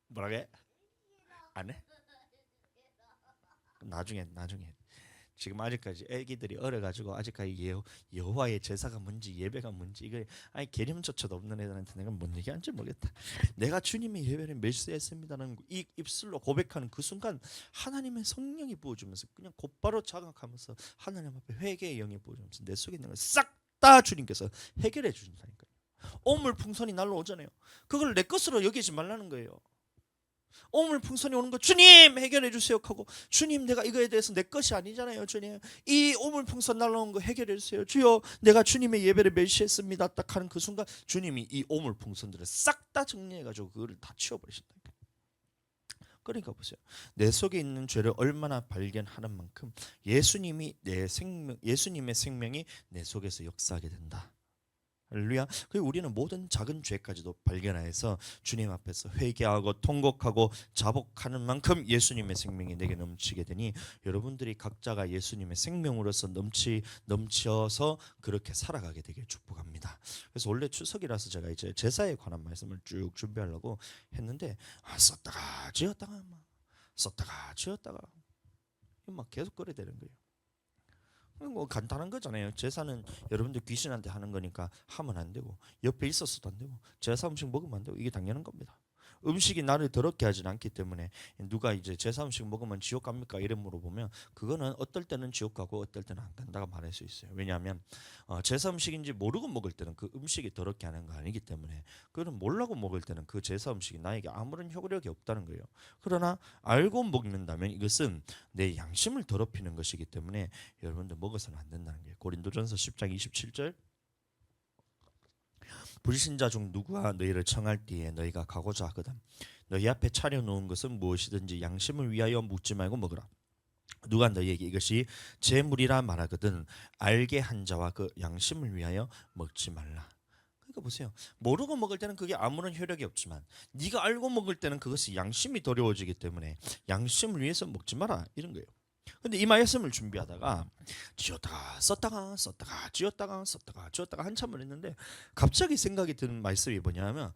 뭐라게? 안 해? 나중에 지금 아직까지 애기들이 어려가지고 아직까지 여호와의 제사가 뭔지 예배가 뭔지 이거 개념조차도 없는 애들한테 내가 뭔 얘기하는지 모르겠다. 내가 주님의 예배를 멸시했습니다는 이 입술로 고백하는 그 순간 하나님의 성령이 부어주면서 그냥 곧바로 자각하면서 하나님 앞에 회개의 영이 부어주면서 내 속에 있는 걸 싹 다 주님께서 해결해 주신다니까요. 오물풍선이 날로 오잖아요. 그걸 내 것으로 여기지 말라는 거예요. 오물풍선이 오는 거 주님 해결해 주세요 하고, 주님 내가 이거에 대해서 내 것이 아니잖아요. 주님 이 오물풍선 날라오는 거 해결해 주세요. 주여 내가 주님의 예배를 멸시했습니다. 딱 하는 그 순간 주님이 이 오물풍선들을 싹 다 정리해가지고 그거를 다 치워버리신다. 그러니까 보세요. 내 속에 있는 죄를 얼마나 발견하는 만큼 예수님의 생명이 내 속에서 역사하게 된다. 할렐루야. 그리고 우리는 모든 작은 죄까지도 발견해서 주님 앞에서 회개하고 통곡하고 자복하는 만큼 예수님의 생명이 내게 넘치게 되니 여러분들이 각자가 예수님의 생명으로서 넘쳐서 그렇게 살아가게 되길 축복합니다. 그래서 원래 추석이라서 제가 이제 제사에 관한 말씀을 쭉 준비하려고 했는데 썼다가 지었다가 막 계속 그래 되는 거예요. 뭐 간단한 거잖아요. 제사는 여러분들 귀신한테 하는 거니까 하면 안 되고 옆에 있었어도 안 되고 제사 음식 먹으면 안 되고 이게 당연한 겁니다. 음식이 나를 더럽게 하진 않기 때문에 누가 이제 제사 음식 먹으면 지옥 갑니까? 이런 물어보면 그거는 어떨 때는 지옥 가고 어떨 때는 안 간다고 말할 수 있어요. 왜냐하면 제사 음식인지 모르고 먹을 때는 그 음식이 더럽게 하는 거 아니기 때문에, 그거는 모르고 먹을 때는 그 제사 음식이 나에게 아무런 효력이 없다는 거예요. 그러나 알고 먹는다면 이것은 내 양심을 더럽히는 것이기 때문에 여러분들 먹어서는 안 된다는 거예요. 고린도전서 10장 27절 불신자 중 누구와 너희를 청할 때에 너희가 가고자 하거든 너희 앞에 차려놓은 것은 무엇이든지 양심을 위하여 묻지 말고 먹으라. 누가 너희에게 이것이 제물이라 말하거든 알게 한 자와 그 양심을 위하여 먹지 말라. 그러니까 보세요. 모르고 먹을 때는 그게 아무런 효력이 없지만 네가 알고 먹을 때는 그것이 양심이 더러워지기 때문에 양심을 위해서 먹지 마라 이런 거예요. 근데 이 말씀을 준비하다가 지었다가 썼다가 지었다가 썼다가 지었다가 한참을 했는데 갑자기 생각이 드는 말씀이 뭐냐면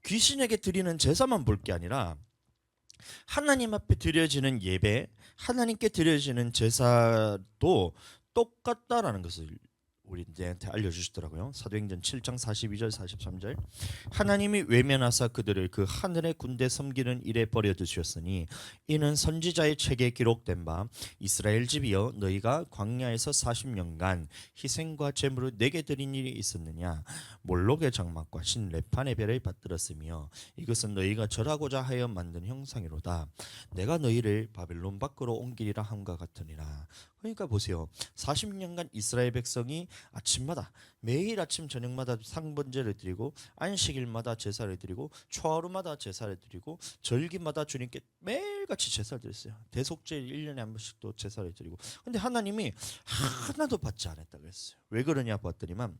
귀신에게 드리는 제사만 볼 게 아니라 하나님 앞에 드려지는 예배, 하나님께 드려지는 제사도 똑같다라는 것을 우리한테 알려주시더라고요. 사도행전 7장 42절 43절 하나님이 외면하사 그들을 그 하늘의 군대 섬기는 일에 버려두셨으니 이는 선지자의 책에 기록된 바 이스라엘 집이여 너희가 광야에서 40년간 희생과 제물을 내게 드린 일이 있었느냐 몰록의 장막과 신 레판의 별을 받들었으며 이것은 너희가 절하고자 하여 만든 형상이로다. 내가 너희를 바벨론 밖으로 옮기리라 함과 같으니라. 그러니까 보세요. 40년간 이스라엘 백성이 아침마다 매일 아침 저녁마다 상번제를 드리고 안식일마다 제사를 드리고 초하루마다 제사를 드리고 절기마다 주님께 매일같이 제사를 드렸어요. 대속제일 1년에 한 번씩 또 제사를 드리고 근데 하나님이 하나도 받지 않았다 그랬어요. 왜 그러냐 봤더니만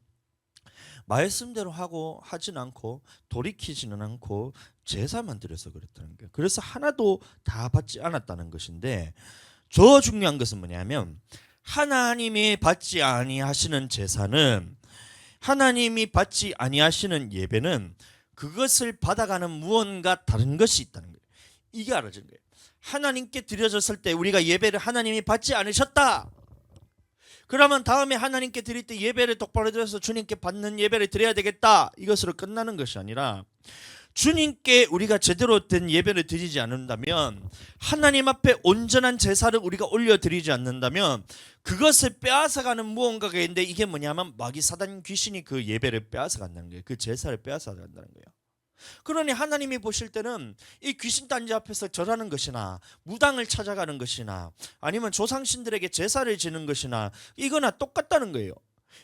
말씀대로 하고 하진 않고 돌이키지는 않고 제사만 드려서 그랬다는 거예요. 그래서 하나도 다 받지 않았다는 것인데 더 중요한 것은 뭐냐면 하나님이 받지 아니하시는 제사는 하나님이 받지 아니하시는 예배는 그것을 받아가는 무언가 다른 것이 있다는 거예요. 이게 알아진 거예요. 하나님께 드려졌을 때 우리가 예배를 하나님이 받지 않으셨다. 그러면 다음에 하나님께 드릴 때 예배를 똑바로 드려서 주님께 받는 예배를 드려야 되겠다. 이것으로 끝나는 것이 아니라 주님께 우리가 제대로 된 예배를 드리지 않는다면 하나님 앞에 온전한 제사를 우리가 올려드리지 않는다면 그것을 빼앗아가는 무언가가 있는데 이게 뭐냐면 마귀 사단 귀신이 그 예배를 빼앗아간다는 거예요. 그 제사를 빼앗아간다는 거예요. 그러니 하나님이 보실 때는 이 귀신 단지 앞에서 절하는 것이나 무당을 찾아가는 것이나 아니면 조상신들에게 제사를 지는 것이나 이거나 똑같다는 거예요.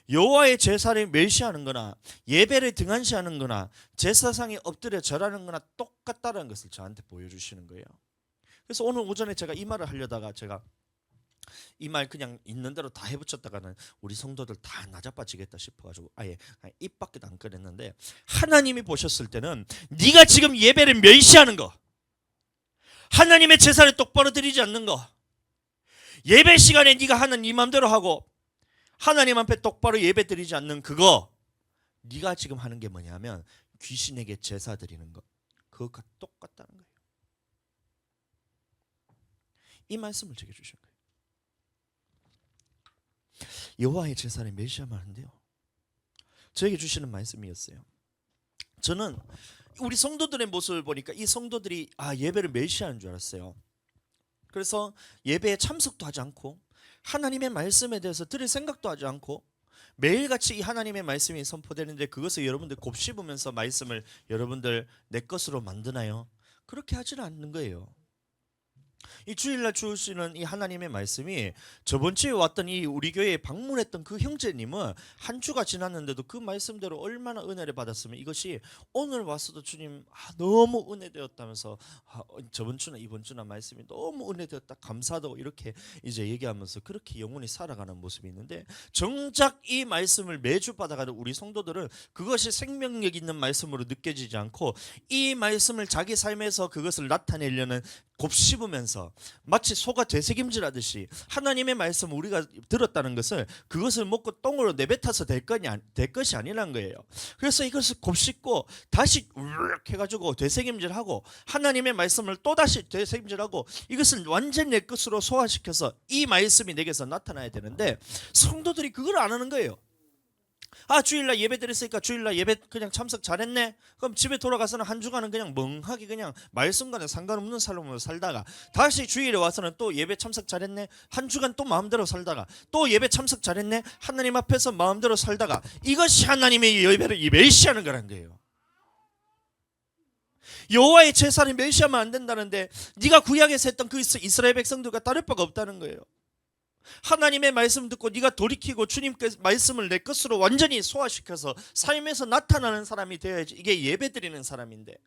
여호와의 제사를 멸시하는 거나 예배를 등한시하는 거나 제사상에 엎드려 절하는 거나 똑같다는 것을 저한테 보여주시는 거예요. 그래서 오늘 오전에 제가 이 말을 하려다가 제가 이 말 그냥 있는 대로 다 해붙였다가는 우리 성도들 다 나자빠지겠다 싶어가지고 아예 입 밖에도 안 꺼냈는데 하나님이 보셨을 때는 네가 지금 예배를 멸시하는 거 하나님의 제사를 똑바로 드리지 않는 거 예배 시간에 네가 하는 네 맘대로 하고 하나님 앞에 똑바로 예배 드리지 않는 그거 네가 지금 하는 게 뭐냐면 귀신에게 제사 드리는 것 그것과 똑같다는 거예요. 이 말씀을 제게 주신 거예요. 여호와의 제사를 멸시하면 안 돼요. 저에게 주시는 말씀이었어요. 저는 우리 성도들의 모습을 보니까 이 성도들이 예배를 멸시하는 줄 알았어요. 그래서 예배에 참석도 하지 않고 하나님의 말씀에 대해서 들을 생각도 하지 않고 매일같이 이 하나님의 말씀이 선포되는데 그것을 여러분들 곱씹으면서 말씀을 여러분들 내 것으로 만드나요? 그렇게 하지는 않는 거예요. 이 주일날 주시는 이 하나님의 말씀이 저번 주에 왔던 이 우리 교회에 방문했던 그 형제님은 한 주가 지났는데도 그 말씀대로 얼마나 은혜를 받았으면 이것이 오늘 와서도 주님 너무 은혜되었다면서 저번 주나 이번 주나 말씀이 너무 은혜되었다 감사하다고 이렇게 이제 얘기하면서 그렇게 영혼이 살아가는 모습이 있는데 정작 이 말씀을 매주 받아가는 우리 성도들은 그것이 생명력 있는 말씀으로 느껴지지 않고 이 말씀을 자기 삶에서 그것을 나타내려는 곱씹으면서 마치 소가 되새김질 하듯이 하나님의 말씀 우리가 들었다는 것을 그것을 먹고 똥으로 내뱉어서 될 것이 아니라는 거예요. 그래서 이것을 곱씹고 다시 우르륵 해가지고 되새김질하고 하나님의 말씀을 또다시 되새김질하고 이것을 완전 내 것으로 소화시켜서 이 말씀이 내게서 나타나야 되는데 성도들이 그걸 안 하는 거예요. 주일날 예배 드렸으니까 주일날 예배 그냥 참석 잘했네. 그럼 집에 돌아가서는 한 주간은 그냥 멍하게 그냥 말씀과는 상관없는 삶으로 살다가 다시 주일에 와서는 또 예배 참석 잘했네. 한 주간 또 마음대로 살다가 또 예배 참석 잘했네. 하나님 앞에서 마음대로 살다가 이것이 하나님의 예배를 멸시하는 거란 거예요. 여호와의 제사를 멸시하면 안 된다는데 네가 구약에서 했던 그 이스라엘 백성들과 다를 바가 없다는 거예요. 하나님의 말씀 듣고 네가 돌이키고 주님께 말씀을 내 것으로 완전히 소화시켜서 삶에서 나타나는 사람이 되어야지. 이게 예배 드리는 사람인데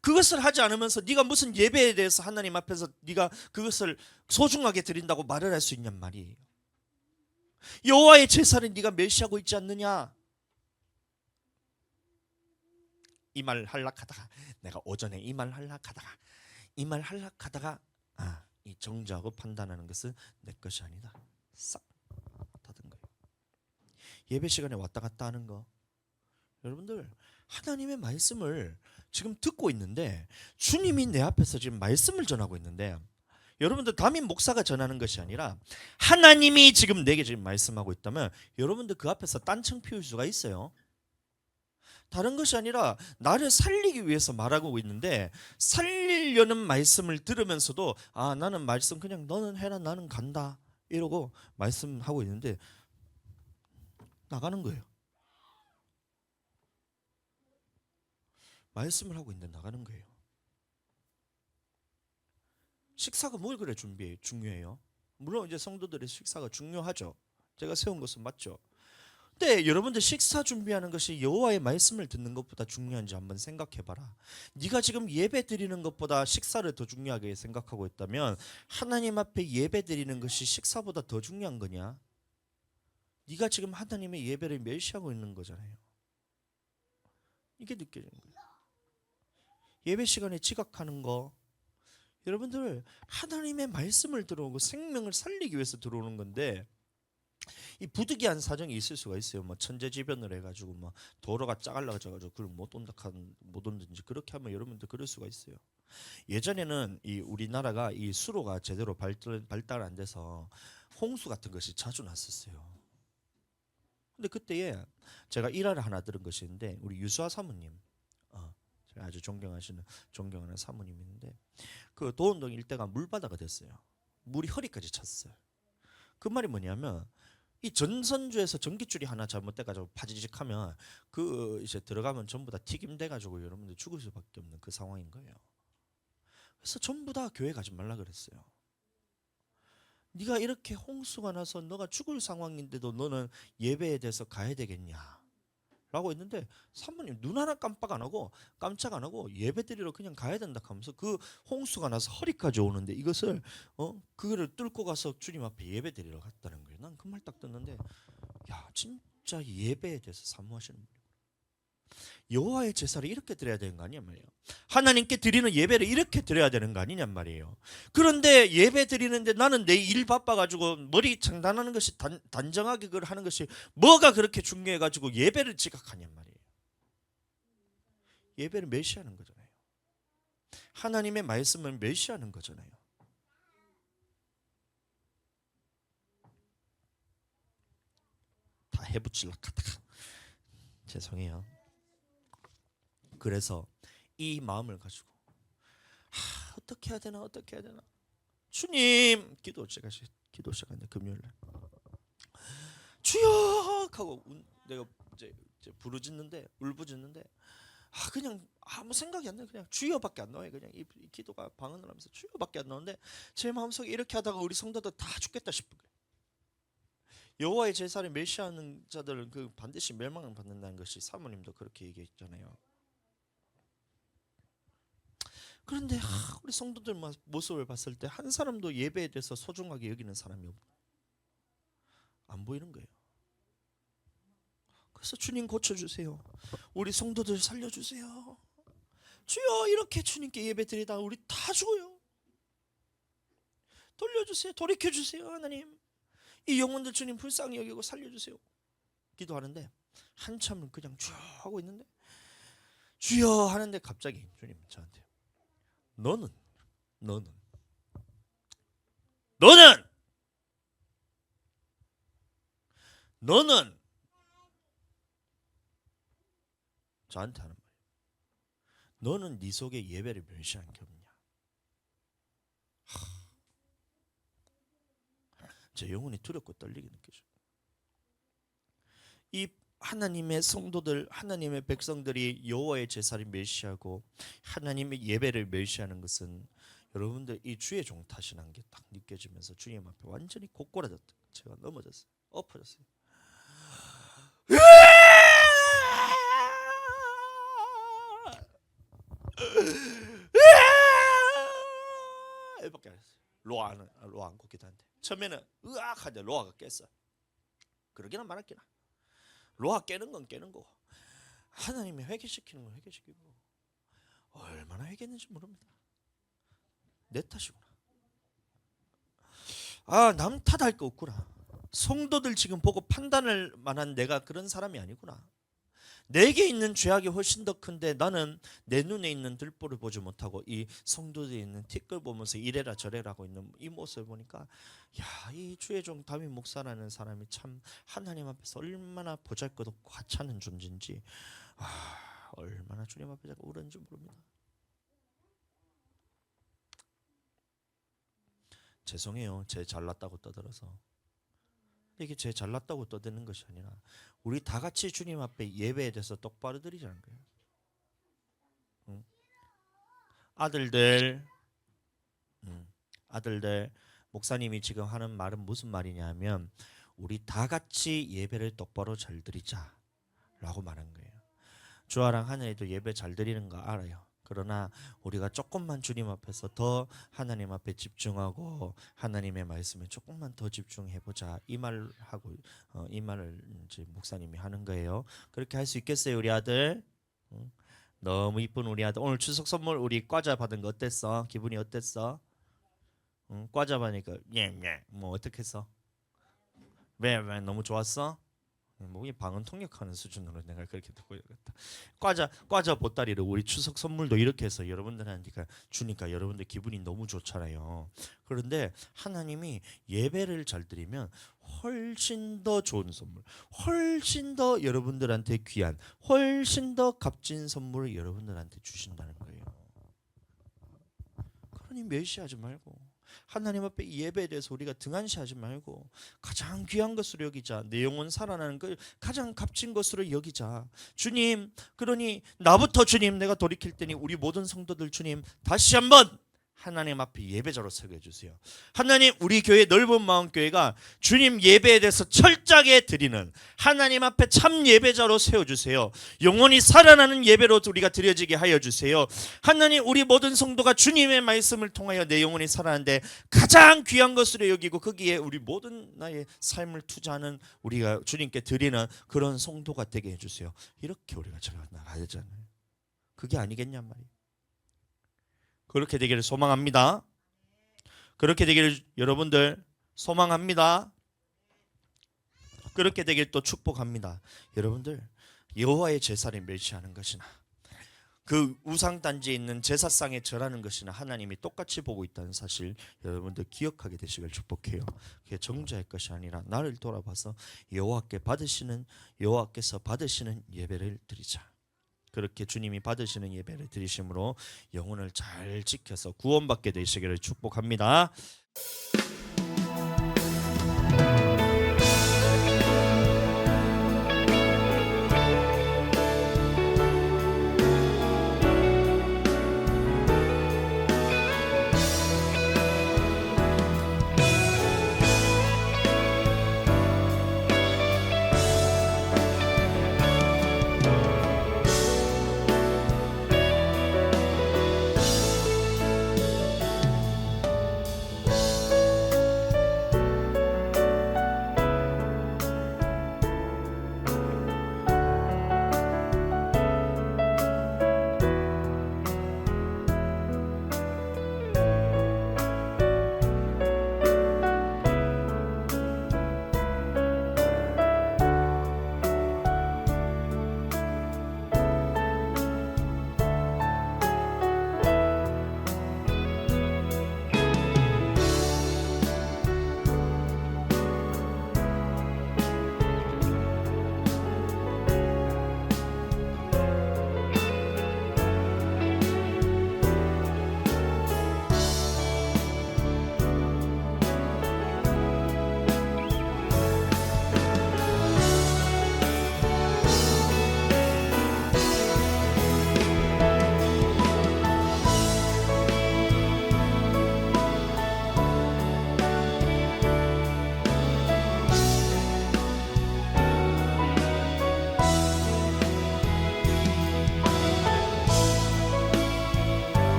그것을 하지 않으면서 네가 무슨 예배에 대해서 하나님 앞에서 네가 그것을 소중하게 드린다고 말을 할 수 있냔 말이에요. 여호와의 제사를 네가 멸시하고 있지 않느냐. 이 말 하려하다가 내가 오전에 이 말 하려하다가 이 정죄하고 판단하는 것은 내 것이 아니다. 싹 닫은 거예요. 예배 시간에 왔다 갔다 하는 거. 여러분들 하나님의 말씀을 지금 듣고 있는데 주님이 내 앞에서 지금 말씀을 전하고 있는데 여러분들 담임 목사가 전하는 것이 아니라 하나님이 지금 내게 지금 말씀하고 있다면 여러분들 그 앞에서 딴청 피울 수가 있어요. 다른 것이 아니라 나를 살리기 위해서 말하고 있는데 살리려는 말씀을 들으면서도 나는 말씀 그냥 너는 해라 나는 간다 이러고 말씀하고 있는데 나가는 거예요. 말씀을 하고 있는데 나가는 거예요. 식사가 뭘 그래 중요해요. 물론 이제 성도들의 식사가 중요하죠. 제가 세운 것은 맞죠. 근데 여러분들 식사 준비하는 것이 여호와의 말씀을 듣는 것보다 중요한지 한번 생각해봐라. 네가 지금 예배 드리는 것보다 식사를 더 중요하게 생각하고 있다면 하나님 앞에 예배 드리는 것이 식사보다 더 중요한 거냐? 네가 지금 하나님의 예배를 멸시하고 있는 거잖아요. 이게 느껴지는 거예요. 예배 시간에 지각하는 거, 여러분들 하나님의 말씀을 들어오고 생명을 살리기 위해서 들어오는 건데 이 부득이한 사정이 있을 수가 있어요. 뭐 천재지변을 해가지고 뭐 도로가 짜갈라져가지고 그걸 못 온든지 그렇게 하면 여러분들 그럴 수가 있어요. 예전에는 이 우리나라가 이 수로가 제대로 발달 안 돼서 홍수 같은 것이 자주 났었어요. 근데 그때에 제가 일화를 하나 들은 것이 있는데 우리 유수아 사모님, 제가 아주 존경하는 사모님이 있는데 그 도원동 일대가 물바다가 됐어요. 물이 허리까지 찼어요. 그 말이 뭐냐면 이 전선주에서 전기줄이 하나 잘못돼가지고 파지직하면 그 이제 들어가면 전부 다 튀김돼가지고 여러분들 죽을 수밖에 없는 그 상황인 거예요. 그래서 전부 다 교회 가지 말라 그랬어요. 네가 이렇게 홍수가 나서 너가 죽을 상황인데도 너는 예배에 대해서 가야 되겠냐? 라고 했는데 사모님 눈 하나 깜짝 안 하고 예배 드리러 그냥 가야 된다 하면서 그 홍수가 나서 허리까지 오는데 이것을 그거를 뚫고 가서 주님 앞에 예배 드리러 갔다는 거예요. 난 그 말 딱 듣는데 야 진짜 예배에 대해서 사모하시는 분이구나. 여호와의 제사를 이렇게 드려야 되는 거 아니냐 말이에요. 하나님께 드리는 예배를 이렇게 드려야 되는 거 아니냐 말이에요. 그런데 예배 드리는데 나는 내 일 바빠가지고 머리 장단하는 것이 단정하게 그걸 하는 것이 뭐가 그렇게 중요해가지고 예배를 지각하냔 말이에요. 예배를 멸시하는 거잖아요. 하나님의 말씀을 멸시하는 거잖아요. 다 해붙일락 하다가 죄송해요. 그래서 이 마음을 가지고 어떻게 해야 되나 주님 기도 시작했는데 금요일날 주여 하고 내가 이제 부르짖는데 울부짖는데 그냥 아무 생각이 안 나요. 그냥 주여밖에 안 나와요. 그냥 이 기도가 방언을 하면서 주여밖에 안 나오는데 제 마음속에 이렇게 하다가 우리 성도들 다 죽겠다 싶은 거예요. 여호와의 제사를 멸시하는 자들은 그 반드시 멸망을 받는다는 것이 사모님도 그렇게 얘기했잖아요. 그런데 우리 성도들 모습을 봤을 때 한 사람도 예배에 대해서 소중하게 여기는 사람이 안 보이는 거예요. 그래서 주님 고쳐주세요. 우리 성도들 살려주세요. 주여 이렇게 주님께 예배 드리다 우리 다 죽어요. 돌려주세요. 돌이켜주세요. 하나님 이 영혼들 주님 불쌍히 여기고 살려주세요. 기도하는데 한참을 그냥 쭉 하고 있는데 주여 하는데 갑자기 주님 저한테 너는 저한테 하는 말이에요. 너는 네 속에 예배를 멸시한 게 없냐? 제 영혼이 두렵고 떨리게 느껴져요. 이 하나님의 성도들, 하나님의 백성들이 여호와의 제사를 멸시하고 하나님의 예배를 멸시하는 것은 여러분들 이 주의 종 탓이라는 게 딱 느껴지면서 주님 앞에 완전히 고꾸라졌다. 제가 넘어졌어요. 엎어졌어요. 이밖에 안 했어요. 로아 안 걷기도 한데 처음에는 으악 하자 로아가 깼어. 그러기나 말았기나. 로아 깨는 건 깨는 거고 하나님이 회개시키는 건 회개시키고 얼마나 회개했는지 모릅니다. 내 탓이구나. 남 탓할 거 없구나. 성도들 지금 보고 판단할 만한 내가 그런 사람이 아니구나. 내게 있는 죄악이 훨씬 더 큰데 나는 내 눈에 있는 들보를 보지 못하고 이 성도들에 있는 티끌 보면서 이래라 저래라 하고 있는 이 모습을 보니까 이 주의 종 다윗 목사라는 사람이 참 하나님 앞에서 얼마나 보잘것없고 하찮은 존재인지 얼마나 주님 앞에 제가 울었는지 모릅니다. 죄송해요. 제 잘났다고 떠들어서. 이게 제 잘났다고 떠드는 것이 아니라 우리 다 같이 주님 앞에 예배에 대해서 똑바로 드리자는 거예요. 응? 아들들 목사님이 지금 하는 말은 무슨 말이냐면 우리 다 같이 예배를 똑바로 잘 드리자라고 말한 거예요. 주아랑 하늘이도 예배 잘 드리는 거 알아요. 그러나 우리가 조금만 주님 앞에서 더 하나님 앞에 집중하고 하나님의 말씀에 조금만 더 집중해보자 이 말하고 이 말을 이제 목사님이 하는 거예요. 그렇게 할 수 있겠어요 우리 아들? 너무 이쁜 우리 아들. 오늘 추석 선물 우리 과자 받은 거 어땠어? 기분이 어땠어? 과자 받으니까 뭐 어떻게 했어? 왜 너무 좋았어? 목이 방언 통역하는 수준으로 내가 그렇게 듣고 있겠다. 과자 보따리를 우리 추석 선물도 이렇게 해서 여러분들한테 주니까 여러분들 기분이 너무 좋잖아요. 그런데 하나님이 예배를 잘 드리면 훨씬 더 좋은 선물, 훨씬 더 여러분들한테 귀한, 훨씬 더 값진 선물을 여러분들한테 주신다는 거예요. 그러니 멸시하지 말고 하나님 앞에 예배에 대해서 우리가 등한시하지 말고 가장 귀한 것으로 여기자. 내 영혼 살아나는 걸 가장 값진 것으로 여기자. 주님, 그러니 나부터 주님 내가 돌이킬 때니 우리 모든 성도들 주님 다시 한번 하나님 앞에 예배자로 서게 해주세요. 하나님 우리 교회 넓은 마음교회가 주님 예배에 대해서 철저하게 드리는 하나님 앞에 참 예배자로 세워주세요. 영원히 살아나는 예배로 우리가 드려지게 하여 주세요. 하나님 우리 모든 성도가 주님의 말씀을 통하여 내 영혼이 살아나는데 가장 귀한 것으로 여기고 거기에 우리 모든 나의 삶을 투자하는 우리가 주님께 드리는 그런 성도가 되게 해주세요. 이렇게 우리가 나가야 되잖아요. 그게 아니겠냔 말이에요. 그렇게 되기를 소망합니다. 그렇게 되기를 여러분들 소망합니다. 그렇게 되기를 또 축복합니다. 여러분들 여호와의 제사를 멸시하는 것이나 그 우상단지에 있는 제사상에 절하는 것이나 하나님이 똑같이 보고 있다는 사실 여러분들 기억하게 되시길 축복해요. 그게 정죄할 것이 아니라 나를 돌아봐서 여호와께서 받으시는 예배를 드리자. 그렇게 주님이 받으시는 예배를 드리심으로 영혼을 잘 지켜서 구원받게 되시기를 축복합니다.